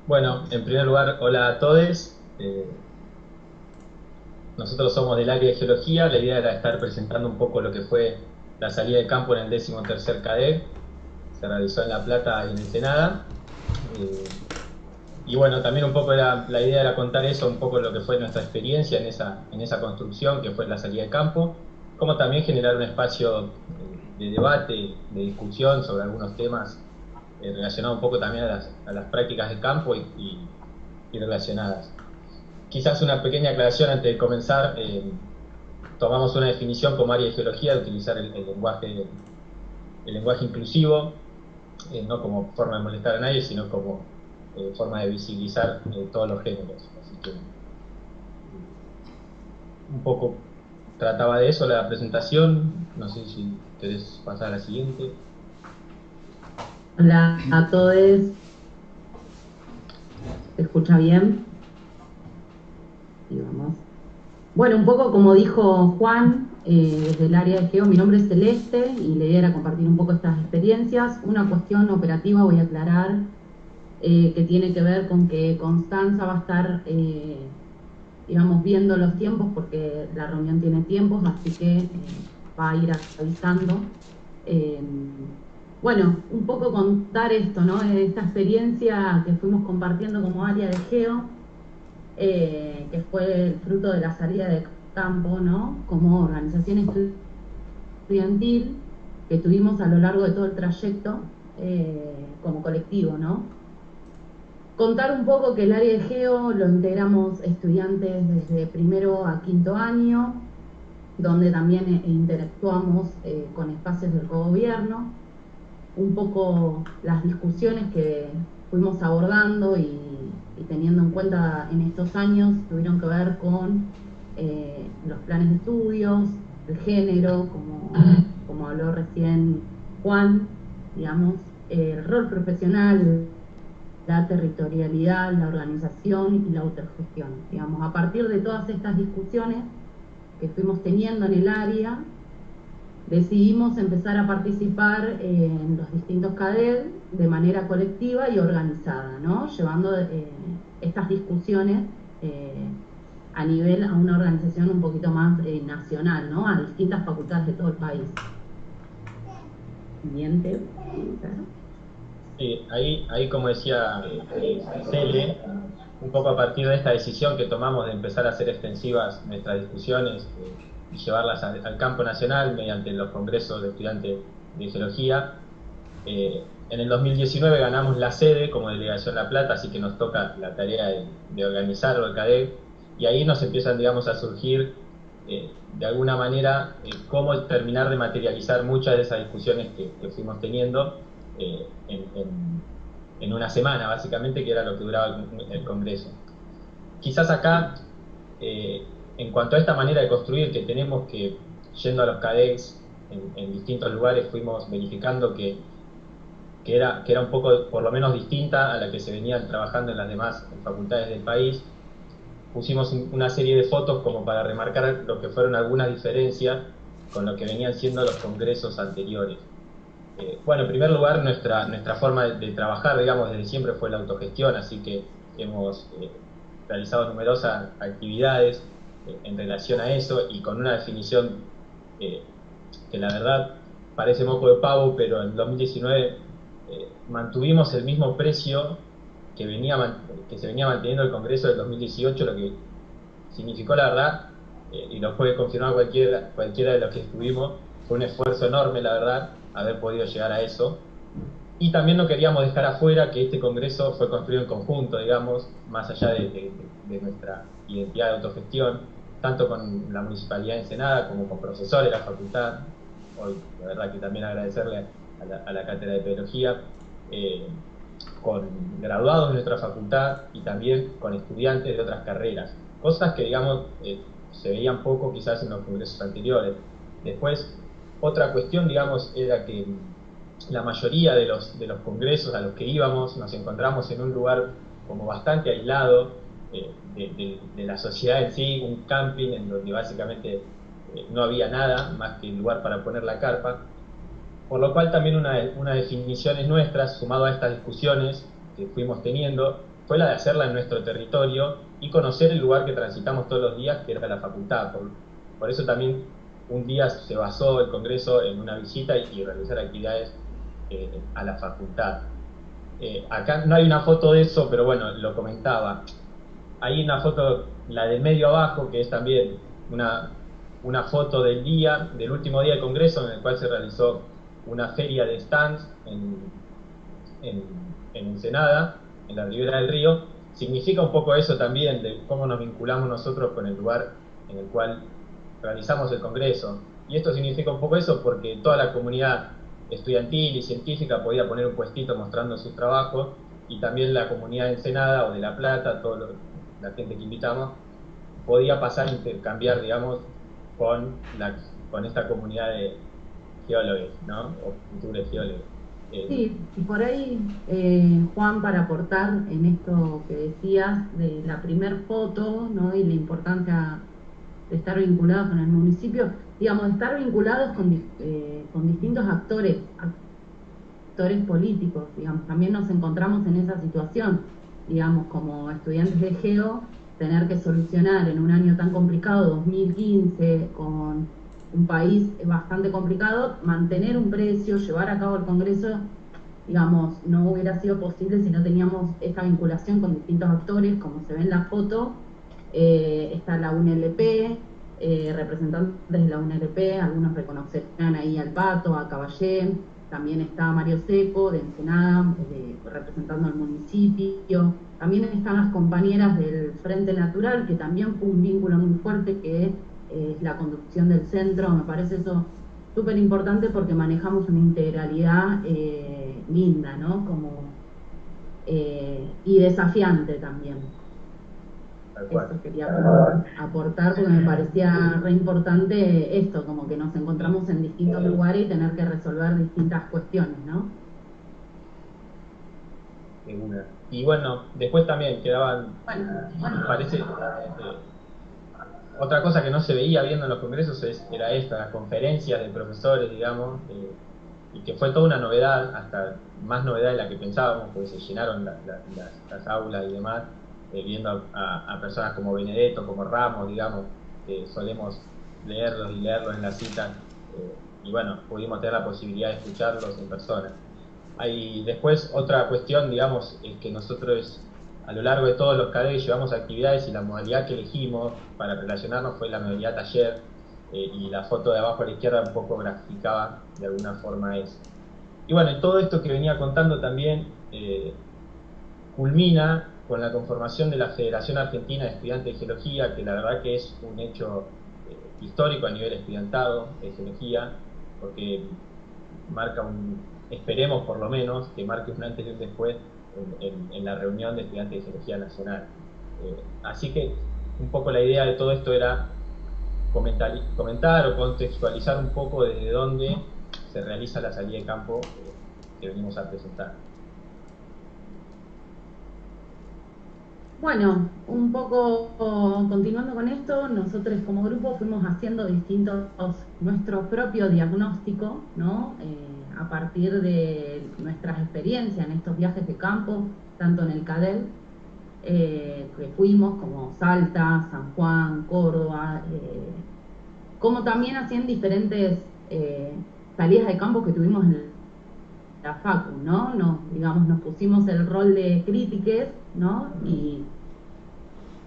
Bueno, en primer lugar, hola a todos. Nosotros somos del área de geología. La idea era estar presentando un poco lo que fue la salida de campo en el 13º CADE. Se realizó en La Plata y en Ensenada. Eh, y bueno, también un poco la idea era contar eso, un poco lo que fue nuestra experiencia en esa construcción, que fue la salida de campo, como también generar un espacio de debate, de discusión sobre algunos temas relacionados un poco también a las prácticas de campo y relacionadas. Quizás una pequeña aclaración antes de comenzar. Tomamos una definición como área de geología de utilizar el lenguaje inclusivo, no como forma de molestar a nadie, sino como forma de visibilizar todos los géneros. Así que un poco trataba de eso la presentación. No sé si querés pasar a la siguiente. Hola a todos, ¿se escucha bien? Sí, vamos. Bueno, un poco como dijo Juan, desde el área de Geo, mi nombre es Celeste y la idea era compartir un poco estas experiencias. Una cuestión operativa voy a aclarar, que tiene que ver con que Constanza va a estar, digamos, viendo los tiempos porque la reunión tiene tiempos, así que va a ir avisando. Eh, bueno, un poco contar esto, ¿no? Esta experiencia que fuimos compartiendo como área de Geo, que fue el fruto de la salida de campo, ¿no? Como organización estudiantil que tuvimos a lo largo de todo el trayecto, como colectivo, ¿no? Contar un poco que el área de Geo lo integramos estudiantes desde primero a quinto año, donde también interactuamos con espacios del gobierno, un poco las discusiones que fuimos abordando y teniendo en cuenta en estos años tuvieron que ver con los planes de estudios, el género, como habló recién Juan, digamos, el rol profesional, la territorialidad, la organización y la autogestión. Digamos, a partir de todas estas discusiones que fuimos teniendo en el área, decidimos empezar a participar en los distintos CADED de manera colectiva y organizada, ¿no? Llevando estas discusiones a nivel, a una organización un poquito más nacional, ¿no? A distintas facultades de todo el país. Siguiente. Ahí, como decía Cele, un poco a partir de esta decisión que tomamos de empezar a hacer extensivas nuestras discusiones y llevarlas al campo nacional mediante los congresos de estudiantes de geología. En el 2019 ganamos la sede como Delegación La Plata, así que nos toca la tarea de organizarlo el CADE, y ahí nos empiezan, digamos, a surgir de alguna manera cómo terminar de materializar muchas de esas discusiones que fuimos teniendo en una semana, básicamente, que era lo que duraba el Congreso. Quizás acá, en cuanto a esta manera de construir que tenemos, que yendo a los CADEX en distintos lugares fuimos verificando que era un poco, por lo menos, distinta a la que se venían trabajando en las demás facultades del país. Pusimos una serie de fotos como para remarcar lo que fueron algunas diferencias con lo que venían siendo los congresos anteriores. Bueno, en primer lugar, nuestra forma de trabajar, digamos, desde siempre fue la autogestión, así que hemos realizado numerosas actividades en relación a eso, y con una definición eh, que la verdad parece moco de pavo, pero en 2019 mantuvimos el mismo precio que se venía manteniendo el Congreso del 2018, lo que significó, la verdad, y lo puede confirmar cualquiera de los que estuvimos, fue un esfuerzo enorme, la verdad, haber podido llegar a eso. Y también no queríamos dejar afuera que este Congreso fue construido en conjunto, digamos, más allá de nuestra identidad de autogestión, tanto con la Municipalidad de Ensenada como con profesores de la facultad. Hoy, la verdad, que también agradecerle a la Cátedra de Pedagogía, eh, con graduados de nuestra facultad y también con estudiantes de otras carreras. Cosas que, digamos, se veían poco quizás en los congresos anteriores. Después, otra cuestión, digamos, era que la mayoría de los congresos a los que íbamos nos encontramos en un lugar como bastante aislado de la sociedad en sí, un camping en donde básicamente no había nada más que el lugar para poner la carpa, por lo cual también una definición es nuestra, sumado a estas discusiones que fuimos teniendo, fue la de hacerla en nuestro territorio y conocer el lugar que transitamos todos los días, que era la facultad. Por eso también un día se basó el Congreso en una visita y realizar actividades a la facultad. Acá no hay una foto de eso, pero bueno, lo comentaba. Hay una foto, la del medio abajo, que es también una foto del día, del último día del Congreso, en el cual se realizó una feria de stands en, en Ensenada, en la ribera del río. Significa un poco eso también, de cómo nos vinculamos nosotros con el lugar en el cual realizamos el Congreso. Y esto significa un poco eso porque toda la comunidad estudiantil y científica podía poner un puestito mostrando sus trabajos, y también la comunidad de Ensenada o de La Plata, la gente que invitamos, podía pasar a intercambiar, digamos, con esta comunidad de geólogos, ¿no? O futuros geólogos. Sí, y por ahí, Juan, para aportar en esto que decías de la primer foto, ¿no? Y la importancia de estar vinculados con el municipio, digamos, de estar vinculados con distintos actores políticos, digamos, también nos encontramos en esa situación, digamos, como estudiantes de Geo, tener que solucionar en un año tan complicado, 2015, con un país bastante complicado, mantener un precio, llevar a cabo el Congreso, digamos, no hubiera sido posible si no teníamos esta vinculación con distintos actores, como se ve en la foto. Está la UNLP, representantes de la UNLP, algunos reconocerán ahí al Pato, a Caballé, también está Mario Seco de Ensenada, representando al municipio, también están las compañeras del Frente Natural, que también fue un vínculo muy fuerte, que es la conducción del centro. Me parece eso súper importante porque manejamos una integralidad linda, ¿no? Como, y desafiante también. Tal cual. Eso quería aportar porque me parecía re importante esto, como que nos encontramos en distintos lugares y tener que resolver distintas cuestiones, ¿no? Y bueno, después también quedaban, Bueno, parece, otra cosa que no se veía viendo en los congresos era esta, las conferencias de profesores, digamos, y que fue toda una novedad, hasta más novedad de la que pensábamos, porque se llenaron las aulas y demás, viendo a personas como Benedetto, como Ramos, digamos, que solemos leerlos en la cita, y bueno, pudimos tener la posibilidad de escucharlos en persona. Hay después otra cuestión, digamos, es que nosotros a lo largo de todos los CADES llevamos actividades, y la modalidad que elegimos para relacionarnos fue la modalidad taller, y la foto de abajo a la izquierda un poco graficaba de alguna forma eso. Y bueno, todo esto que venía contando también culmina con la conformación de la Federación Argentina de Estudiantes de Geología, que la verdad que es un hecho histórico a nivel estudiantado de geología, porque marca esperemos por lo menos, que marque un antes y un después en la reunión de estudiantes de Geología Nacional. Así que un poco la idea de todo esto era comentar o contextualizar un poco desde dónde se realiza la salida de campo que venimos a presentar. bueno, un poco continuando con esto, nosotros como grupo fuimos haciendo nuestro propio diagnóstico, ¿no? A partir de nuestras experiencias en estos viajes de campo, tanto en el CADEL, que fuimos, como Salta, San Juan, Córdoba, como también hacían diferentes salidas de campo que tuvimos en la Facu, ¿no? Digamos, nos pusimos el rol de crítiques, ¿no?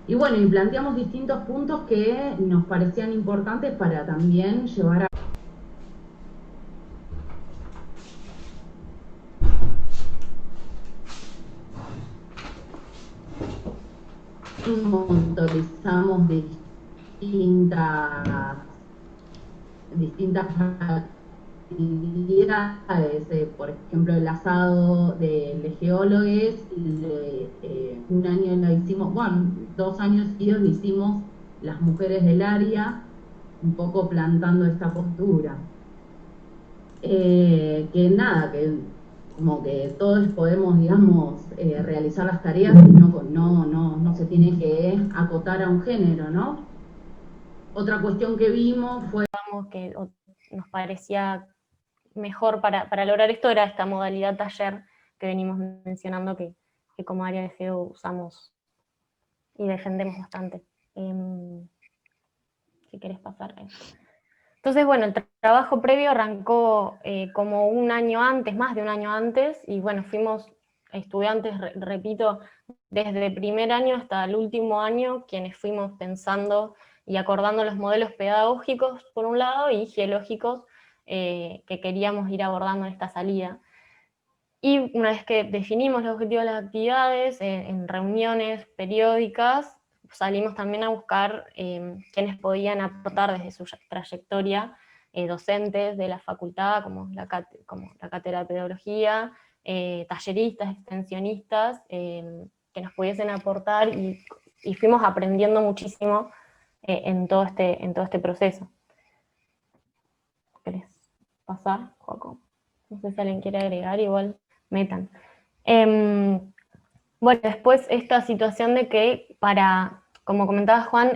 Y bueno, y planteamos distintos puntos que nos parecían importantes para también llevar a monitorizamos distintas actividades, por ejemplo el asado de geólogos, un año lo hicimos, bueno, 2 años seguidos lo hicimos las mujeres del área, un poco plantando esta postura. Que nada, que como que todos podemos, digamos, realizar las tareas y no se tiene que acotar a un género, ¿no? Otra cuestión que vimos fue que nos parecía mejor para lograr esto era esta modalidad taller que venimos mencionando, que que como área de geo usamos y defendemos bastante. Si querés pasar. Entonces, bueno, el trabajo previo arrancó como un año antes, más de un año antes, y bueno, fuimos estudiantes, repito, desde el primer año hasta el último año, quienes fuimos pensando y acordando los modelos pedagógicos, por un lado, y geológicos que queríamos ir abordando en esta salida. Y una vez que definimos los objetivos de las actividades, en reuniones periódicas, salimos también a buscar quienes podían aportar desde su trayectoria, docentes de la facultad, como la cátedra de pedagogía, talleristas, extensionistas, que nos pudiesen aportar, y fuimos aprendiendo muchísimo en todo este proceso. ¿Querés pasar, Joaco? No sé si alguien quiere agregar, igual metan. Bueno, después esta situación de que como comentaba Juan,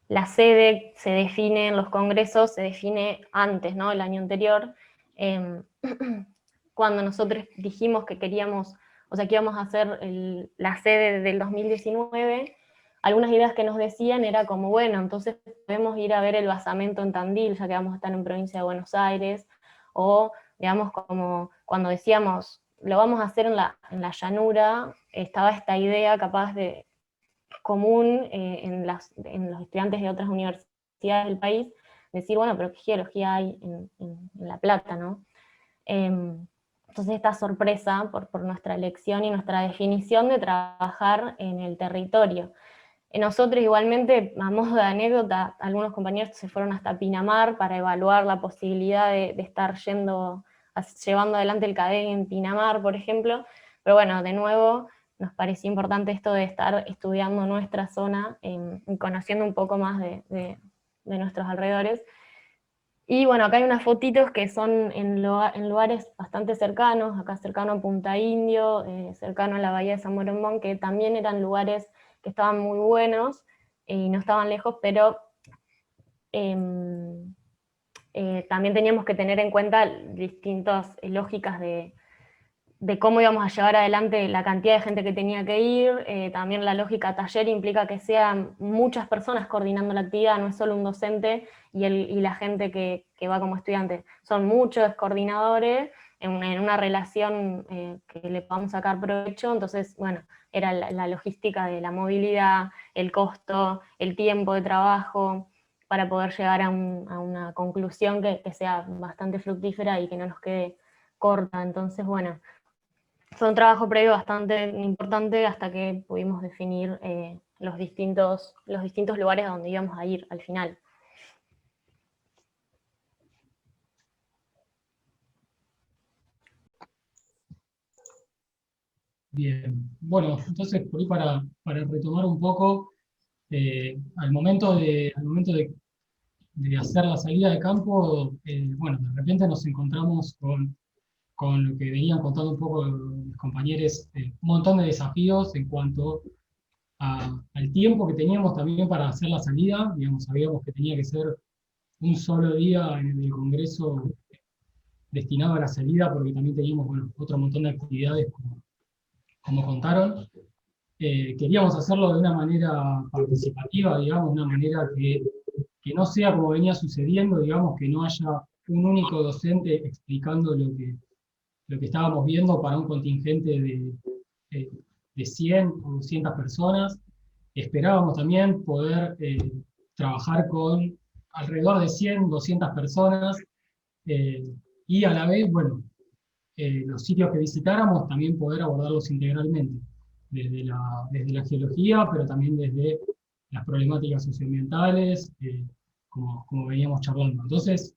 la sede se define en los congresos, se define antes, ¿no? El año anterior. Cuando nosotros dijimos que queríamos, o sea, que íbamos a hacer la sede del 2019, algunas ideas que nos decían era como, bueno, entonces podemos ir a ver el basamento en Tandil, ya que vamos a estar en provincia de Buenos Aires, o digamos, como cuando decíamos, lo vamos a hacer en la llanura, estaba esta idea capaz de común en los estudiantes de otras universidades del país, decir, bueno, pero ¿qué geología hay en La Plata, no? Entonces esta sorpresa por nuestra elección y nuestra definición de trabajar en el territorio. Nosotros igualmente, a modo de anécdota, algunos compañeros se fueron hasta Pinamar para evaluar la posibilidad de estar llevando adelante el CADEG en Pinamar, por ejemplo, pero bueno, de nuevo, nos parecía importante esto de estar estudiando nuestra zona, y conociendo un poco más de nuestros alrededores. Y bueno, acá hay unas fotitos que son en lugares bastante cercanos, acá cercano a Punta Indio, cercano a la bahía de San Borondón, que también eran lugares que estaban muy buenos y no estaban lejos, pero también teníamos que tener en cuenta distintas lógicas de cómo íbamos a llevar adelante la cantidad de gente que tenía que ir. También la lógica taller implica que sean muchas personas coordinando la actividad, no es solo un docente y la gente que va como estudiante. Son muchos coordinadores en una relación que le podamos sacar provecho. Entonces, bueno, era la logística de la movilidad, el costo, el tiempo de trabajo, para poder llegar a una conclusión que sea bastante fructífera y que no nos quede corta. Entonces, bueno, fue un trabajo previo bastante importante hasta que pudimos definir los distintos lugares a donde íbamos a ir al final. Bien, bueno, entonces por ahí para retomar un poco, al momento de hacer la salida de campo, bueno, de repente nos encontramos con lo que venían contando un poco mis compañeros, un montón de desafíos en cuanto al tiempo que teníamos también para hacer la salida. Digamos, sabíamos que tenía que ser un solo día en el Congreso destinado a la salida, porque también teníamos, bueno, otro montón de actividades como contaron. Queríamos hacerlo de una manera participativa, digamos, una manera que no sea como venía sucediendo, digamos, que no haya un único docente explicando lo que estábamos viendo para un contingente de 100 o 200 personas. Esperábamos también poder trabajar con alrededor de 100, 200 personas, y a la vez, bueno, los sitios que visitáramos también poder abordarlos integralmente, desde la geología, pero también desde las problemáticas socioambientales, como veníamos charlando. Entonces,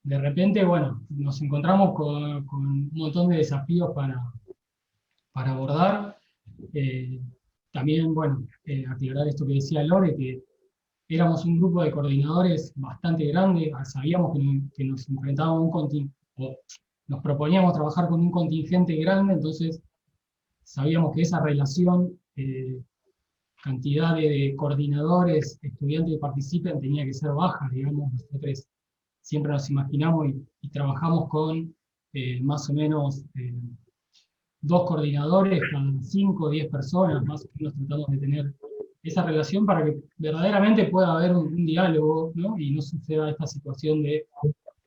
de repente, bueno, nos encontramos con un montón de desafíos para abordar. También, bueno, aclarar esto que decía Lore, que éramos un grupo de coordinadores bastante grande, sabíamos que nos enfrentábamos a un contingente, nos proponíamos trabajar con un contingente grande, entonces sabíamos que esa relación, cantidad de coordinadores, estudiantes que participen, tenía que ser baja, digamos. Nosotros siempre nos imaginamos y trabajamos con más o menos 2 coordinadores, cada 5 o 10 personas, más o menos tratamos de tener esa relación para que verdaderamente pueda haber un diálogo, ¿no? Y no suceda esta situación de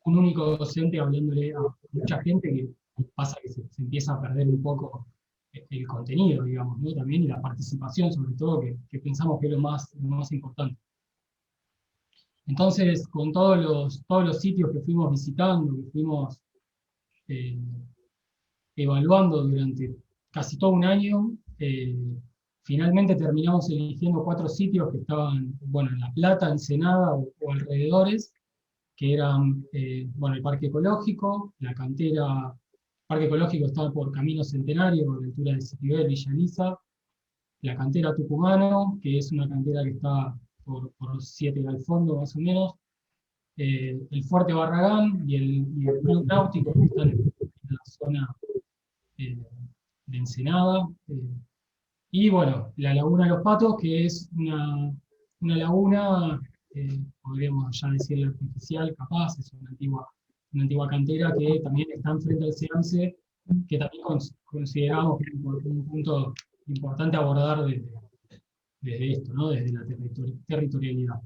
un único docente hablándole a mucha gente, que pasa que se empieza a perder un poco el contenido, digamos, ¿no? También, y la participación, sobre todo, que pensamos que es lo más importante. Entonces, con todos los sitios que fuimos visitando, que fuimos evaluando durante casi todo un año, finalmente terminamos eligiendo 4 sitios que estaban, bueno, en La Plata, Ensenada o alrededores, que eran, bueno, el Parque Ecológico, la cantera. Parque Ecológico estaba por Camino Centenario, a la altura de Citibel, Villa Elisa. La cantera Tucumano, que es una cantera que está por 7 al fondo, más o menos. El Fuerte Barragán y el Club Náutico, que están en la zona de Ensenada. Y bueno, la Laguna de los Patos, que es una laguna, podríamos ya decirle artificial, capaz, es una antigua cantera que también está enfrente al Seance, que también consideramos que es un punto importante abordar desde esto, ¿no? Desde la territorialidad.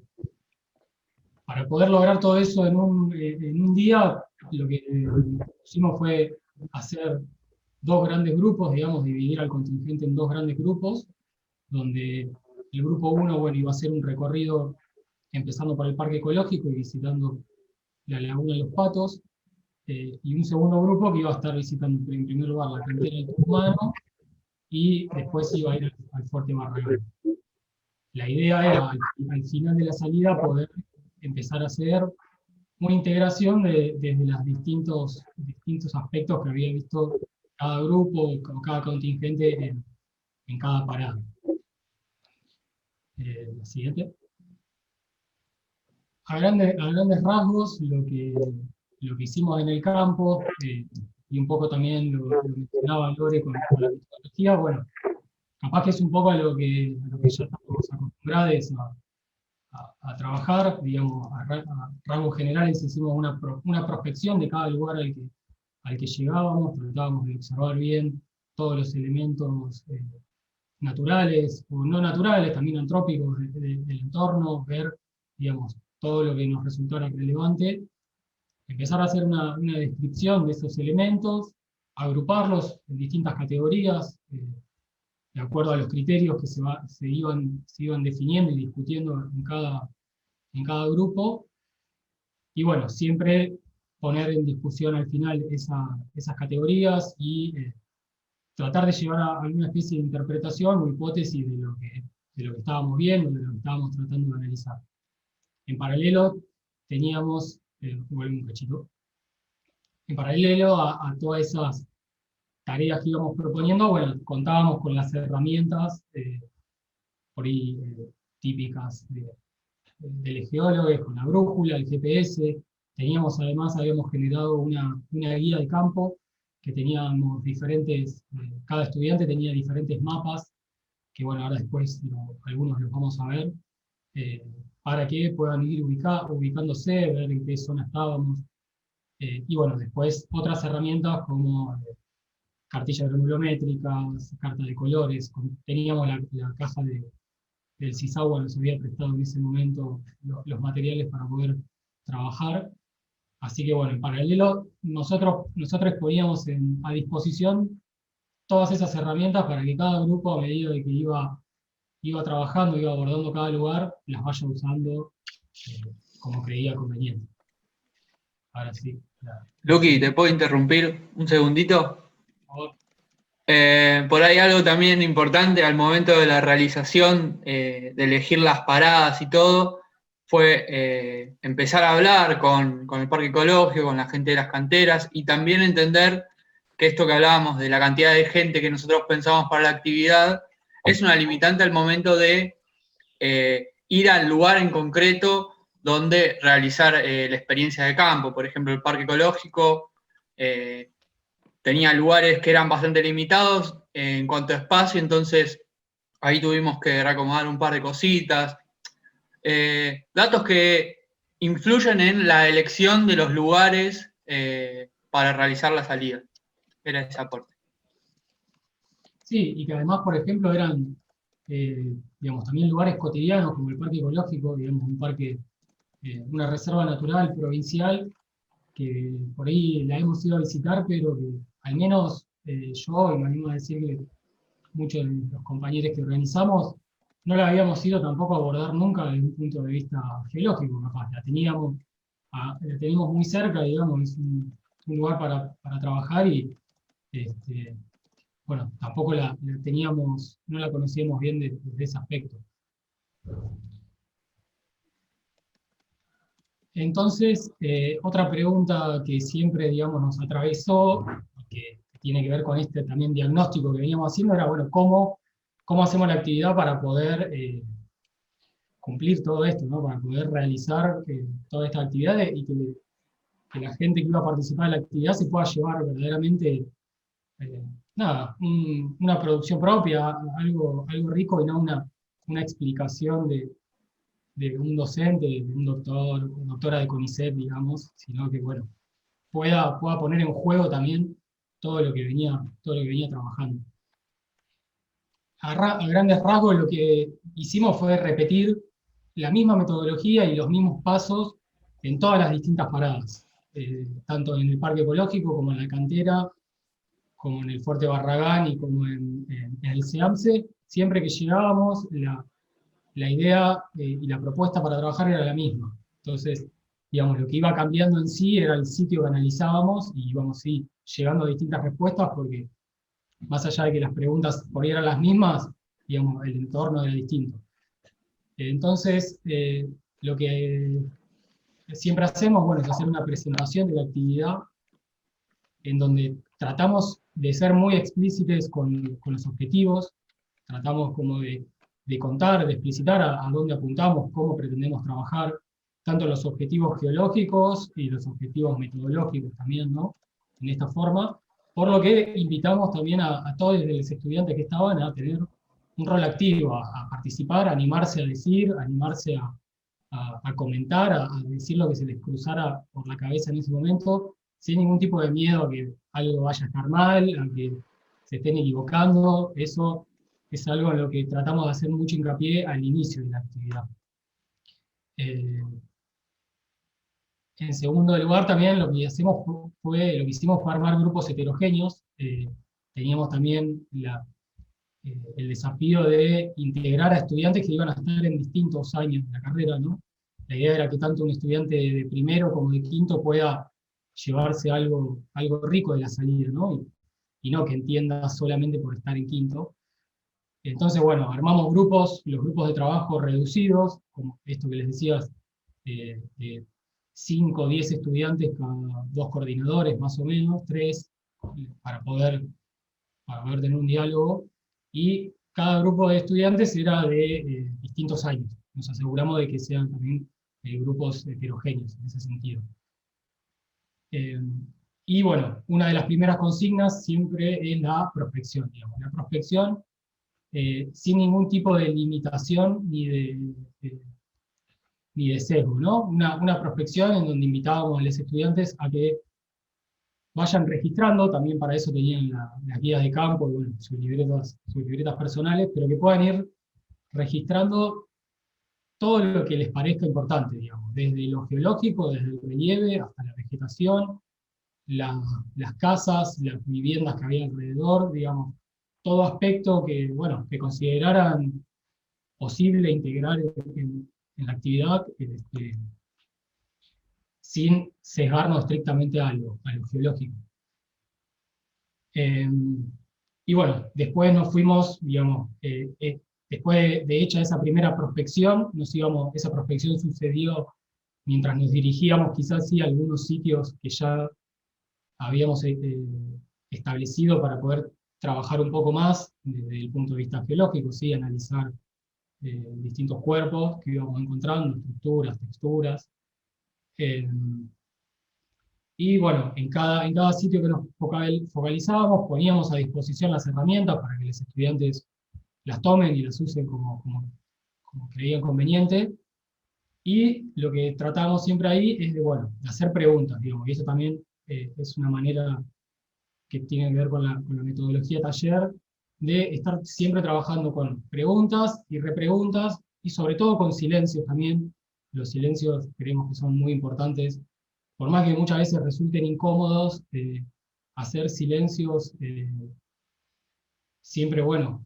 Para poder lograr todo eso en un día, lo que hicimos fue hacer 2 grandes grupos, digamos, dividir al contingente en 2 grandes grupos, donde el grupo 1, bueno, iba a hacer un recorrido empezando por el Parque Ecológico y visitando la Laguna de los Patos, y un segundo grupo que iba a estar visitando en primer lugar la cantera del Tucumano y después iba a ir al Fuerte Barragán. La idea era, al final de la salida, poder empezar a hacer una integración desde los distintos aspectos que había visto cada grupo o cada contingente en cada parada. La siguiente. A grandes rasgos, lo que hicimos en el campo, y un poco también lo mencionaba Lore con la metodología, bueno, capaz que es un poco a lo que ya estamos acostumbrados a trabajar, digamos, a rasgos generales hicimos una prospección de cada lugar al que llegábamos, tratábamos de observar bien todos los elementos naturales o no naturales, también antrópicos del entorno, ver, digamos, todo lo que nos resultara relevante, empezar a hacer una descripción de esos elementos, agruparlos en distintas categorías, de acuerdo a los criterios que se iban definiendo y discutiendo en cada grupo, y bueno, siempre poner en discusión al final esas categorías y tratar de llevar a alguna especie de interpretación o hipótesis de lo que estábamos viendo, de lo que estábamos tratando de analizar. En paralelo teníamos, vuelvo un cachito, en paralelo a todas esas tareas que íbamos proponiendo, bueno, contábamos con las herramientas por ahí típicas del geólogo, con la brújula, el GPS. Habíamos generado una guía de campo que teníamos cada estudiante tenía diferentes mapas, que bueno, ahora después algunos los vamos a ver, para que puedan ir ubicándose, ver en qué zona estábamos. Y bueno, después otras herramientas como cartillas granulométricas, carta de colores. Teníamos la caja del CISAGUA, nos había prestado en ese momento los materiales para poder trabajar. Así que bueno, en paralelo nosotros poníamos a disposición todas esas herramientas para que cada grupo, a medida de que iba trabajando, iba abordando cada lugar, las vaya usando como creía conveniente. Ahora sí. Luqui, ¿te puedo interrumpir un segundito? Por favor. Por ahí algo también importante al momento de la realización, de elegir las paradas y todo, fue empezar a hablar con el Parque Ecológico, con la gente de las canteras, y también entender que esto que hablábamos de la cantidad de gente que nosotros pensamos para la actividad es una limitante al momento de ir al lugar en concreto donde realizar la experiencia de campo. Por ejemplo, el Parque Ecológico tenía lugares que eran bastante limitados en cuanto a espacio, entonces ahí tuvimos que reacomodar un par de cositas. Datos que influyen en la elección de los lugares para realizar la salida. Era ese aporte. Sí, y que además, por ejemplo, eran, digamos, también lugares cotidianos, como el Parque Ecológico, digamos, un parque, una reserva natural provincial, que por ahí la hemos ido a visitar, pero que al menos yo, y me animo a decir que muchos de los compañeros que organizamos, no la habíamos ido tampoco a abordar nunca desde un punto de vista geológico, capaz. La teníamos muy cerca, digamos, es un lugar para trabajar y, este, bueno, tampoco la teníamos, no la conocíamos bien desde ese aspecto. Entonces, otra pregunta que siempre, digamos, nos atravesó, y que tiene que ver con este también diagnóstico que veníamos haciendo, era, bueno, ¿cómo hacemos la actividad para poder cumplir todo esto, ¿no? Para poder realizar todas estas actividades y que la gente que iba a participar en la actividad se pueda llevar verdaderamente, nada, una producción propia, algo rico y no una explicación de un docente, de un doctor, doctora de CONICET, digamos, sino que, bueno, pueda poner en juego también todo lo que venía trabajando. A grandes rasgos lo que hicimos fue repetir la misma metodología y los mismos pasos en todas las distintas paradas, tanto en el Parque Ecológico como en la cantera, como en el Fuerte Barragán y como en el SEAMSE. Siempre que llegábamos, la idea y la propuesta para trabajar era la misma. Entonces, digamos, lo que iba cambiando en sí era el sitio que analizábamos y íbamos llegando a distintas respuestas porque más allá de que las preguntas por ahí eran las mismas, digamos, el entorno era distinto. Entonces, lo que siempre hacemos, bueno, es hacer una presentación de la actividad en donde tratamos de ser muy explícitos con los objetivos, tratamos como de contar, de explicitar a dónde apuntamos, cómo pretendemos trabajar, tanto los objetivos geológicos y los objetivos metodológicos también, ¿no? En esta forma, por lo que invitamos también a todos los estudiantes que estaban a tener un rol activo, a participar, a animarse a decir, a animarse a comentar, a decir lo que se les cruzara por la cabeza en ese momento, sin ningún tipo de miedo a que algo vaya a estar mal, a que se estén equivocando. Eso es algo en lo que tratamos de hacer mucho hincapié al inicio de la actividad. En segundo lugar, también lo que hicimos fue armar grupos heterogéneos. Teníamos también el desafío de integrar a estudiantes que iban a estar en distintos años de la carrera, ¿no? La idea era que tanto un estudiante de primero como de quinto pueda llevarse algo rico de la salida, ¿no? Y no que entienda solamente por estar en quinto. Entonces, bueno, armamos los grupos de trabajo reducidos, como esto que les decía, de 5 o 10 estudiantes cada 2 coordinadores, más o menos, 3, para poder tener un diálogo, y cada grupo de estudiantes era de distintos años. Nos aseguramos de que sean también grupos heterogéneos en ese sentido. Y bueno, una de las primeras consignas siempre es la prospección, digamos. La prospección sin ningún tipo de limitación ni de sesgo, ¿no? Una prospección en donde invitábamos a los estudiantes a que vayan registrando, también para eso tenían las guías de campo, y bueno, sus libretas personales, pero que puedan ir registrando todo lo que les parezca importante, digamos, desde lo geológico, desde el relieve, hasta la vegetación, las casas, las viviendas que había alrededor, digamos, todo aspecto que, bueno, que consideraran posible integrar en la actividad, sin sesgarnos estrictamente a lo geológico. Y bueno, después nos fuimos, digamos, después de hecha esa primera prospección, esa prospección sucedió mientras nos dirigíamos quizás sí a algunos sitios que ya habíamos establecido para poder trabajar un poco más desde el punto de vista geológico, ¿sí? Analizar distintos cuerpos que íbamos encontrando, estructuras, texturas. Y bueno, en cada sitio que nos focalizábamos, poníamos a disposición las herramientas para que los estudiantes las tomen y las usen como creían conveniente. Y lo que tratábamos siempre ahí es de hacer preguntas, digamos, y eso también es una manera que tiene que ver con la metodología taller, de estar siempre trabajando con preguntas y repreguntas, y sobre todo con silencios también. Los silencios creemos que son muy importantes, por más que muchas veces resulten incómodos, hacer silencios siempre, bueno,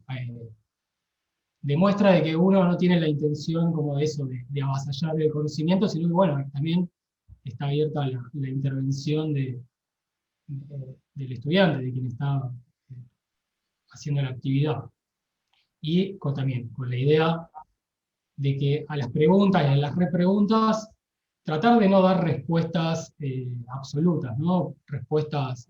demuestra de que uno no tiene la intención como eso, de avasallar el conocimiento, sino que, bueno, también está abierta la intervención del estudiante, de quien está haciendo la actividad. Y también con la idea de que a las preguntas y a las repreguntas, tratar de no dar respuestas absolutas, ¿no? Respuestas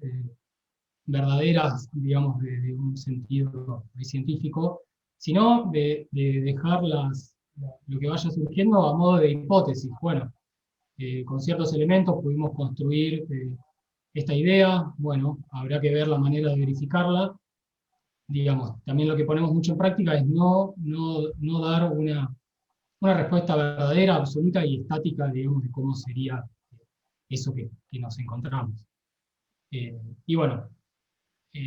verdaderas, digamos, de un sentido científico, sino de dejar lo que vaya surgiendo a modo de hipótesis. Bueno, con ciertos elementos pudimos construir esta idea, bueno, habrá que ver la manera de verificarla. Digamos, también lo que ponemos mucho en práctica es no dar una respuesta verdadera, absoluta y estática, digamos, de cómo sería eso que nos encontramos. Y bueno,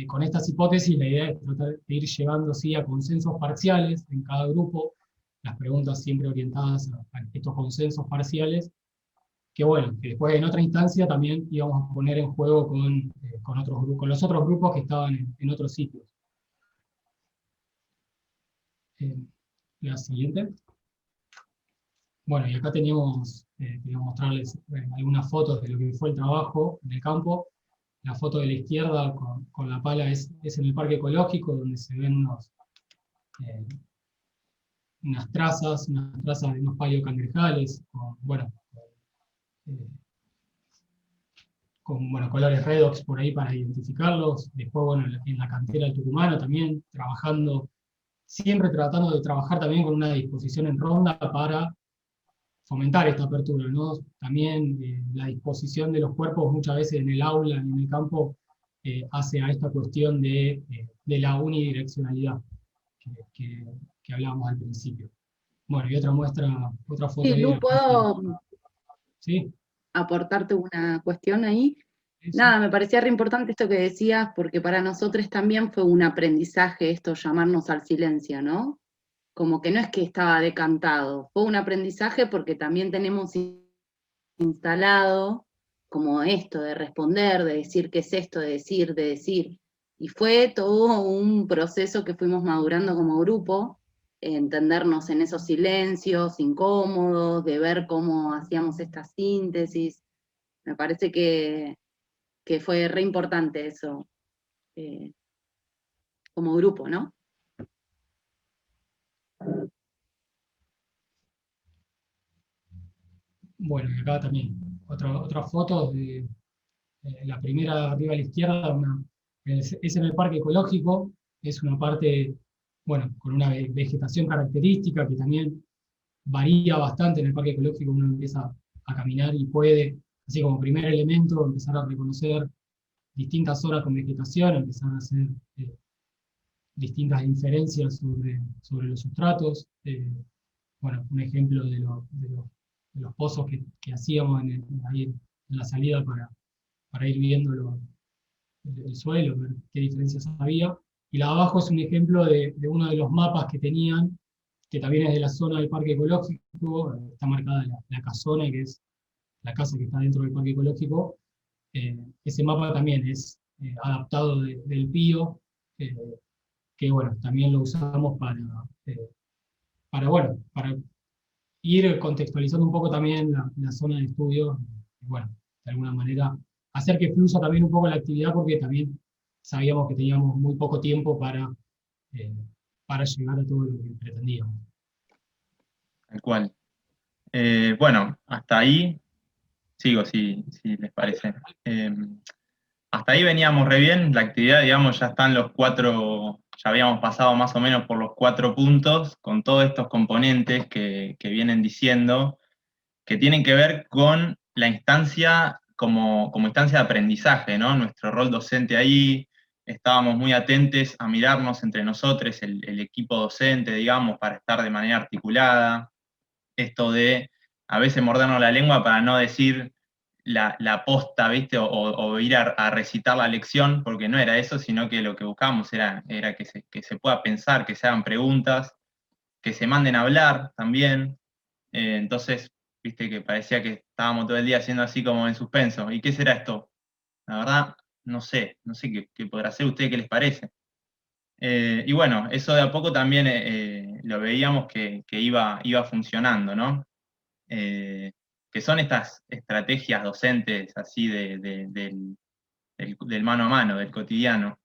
con estas hipótesis la idea es tratar de ir llevando así a consensos parciales en cada grupo, las preguntas siempre orientadas a estos consensos parciales, que bueno, que después en otra instancia también íbamos a poner en juego con los otros grupos que estaban en otros sitios. La siguiente. Bueno, y acá teníamos, quería mostrarles algunas fotos de lo que fue el trabajo en el campo. La foto de la izquierda con la pala es en el parque ecológico, donde se ven unas trazas de unos paleocangrejales, con colores redox por ahí para identificarlos. Después, bueno, en la cantera del Tucumano también, siempre tratando de trabajar también con una disposición en ronda para fomentar esta apertura, ¿no? También la disposición de los cuerpos muchas veces en el aula, en el campo, hace a esta cuestión de la unidireccionalidad que hablábamos al principio. Bueno, y otra foto. Sí, Lu, ¿puedo ¿sí? aportarte una cuestión ahí? Sí. Nada, me parecía re importante esto que decías, porque para nosotros también fue un aprendizaje esto, llamarnos al silencio, ¿no? Como que no es que estaba decantado, fue un aprendizaje porque también tenemos instalado como esto de responder, de decir qué es esto, de decir. Y fue todo un proceso que fuimos madurando como grupo, entendernos en esos silencios incómodos, de ver cómo hacíamos esta síntesis. Me parece que fue re importante eso como grupo, ¿no? Bueno, y acá también, otra foto de la primera arriba a la izquierda, es en el parque ecológico, es una parte, bueno, con una vegetación característica que también varía bastante en el parque ecológico. Uno empieza a caminar y puede, así como primer elemento, empezar a reconocer distintas zonas con vegetación, empezar a hacer distintas inferencias sobre los sustratos. Bueno, un ejemplo de los pozos que hacíamos ahí en la salida para ir viendo el suelo, ver qué diferencias había. Y la de abajo es un ejemplo de uno de los mapas que tenían, que también es de la zona del parque ecológico. Está marcada la casona, que es la casa que está dentro del parque ecológico. Ese mapa también es adaptado del PIO, que bueno, también lo usamos para ir contextualizando un poco también la zona de estudio, y bueno, de alguna manera hacer que fluya también un poco la actividad, porque también sabíamos que teníamos muy poco tiempo para llegar a todo lo que pretendíamos. Tal cual. Bueno, hasta ahí, sigo si les parece. Hasta ahí veníamos re bien, la actividad, digamos, ya están los 4, ya habíamos pasado más o menos por los 4 puntos, con todos estos componentes que vienen diciendo, que tienen que ver con la instancia como instancia de aprendizaje, ¿no? Nuestro rol docente ahí, estábamos muy atentos a mirarnos entre nosotros, el equipo docente, digamos, para estar de manera articulada, esto de a veces mordernos la lengua para no decir la posta, ¿viste? O ir a recitar la lección, porque no era eso, sino que lo que buscábamos era que se pueda pensar, que se hagan preguntas, que se manden a hablar también. Entonces, viste que parecía que estábamos todo el día haciendo así como en suspenso. ¿Y qué será esto? La verdad, no sé qué podrá ser. ¿Usted qué les parece? Y bueno, eso de a poco también lo veíamos que iba funcionando, ¿no? Que son estas estrategias docentes así del mano a mano, del cotidiano.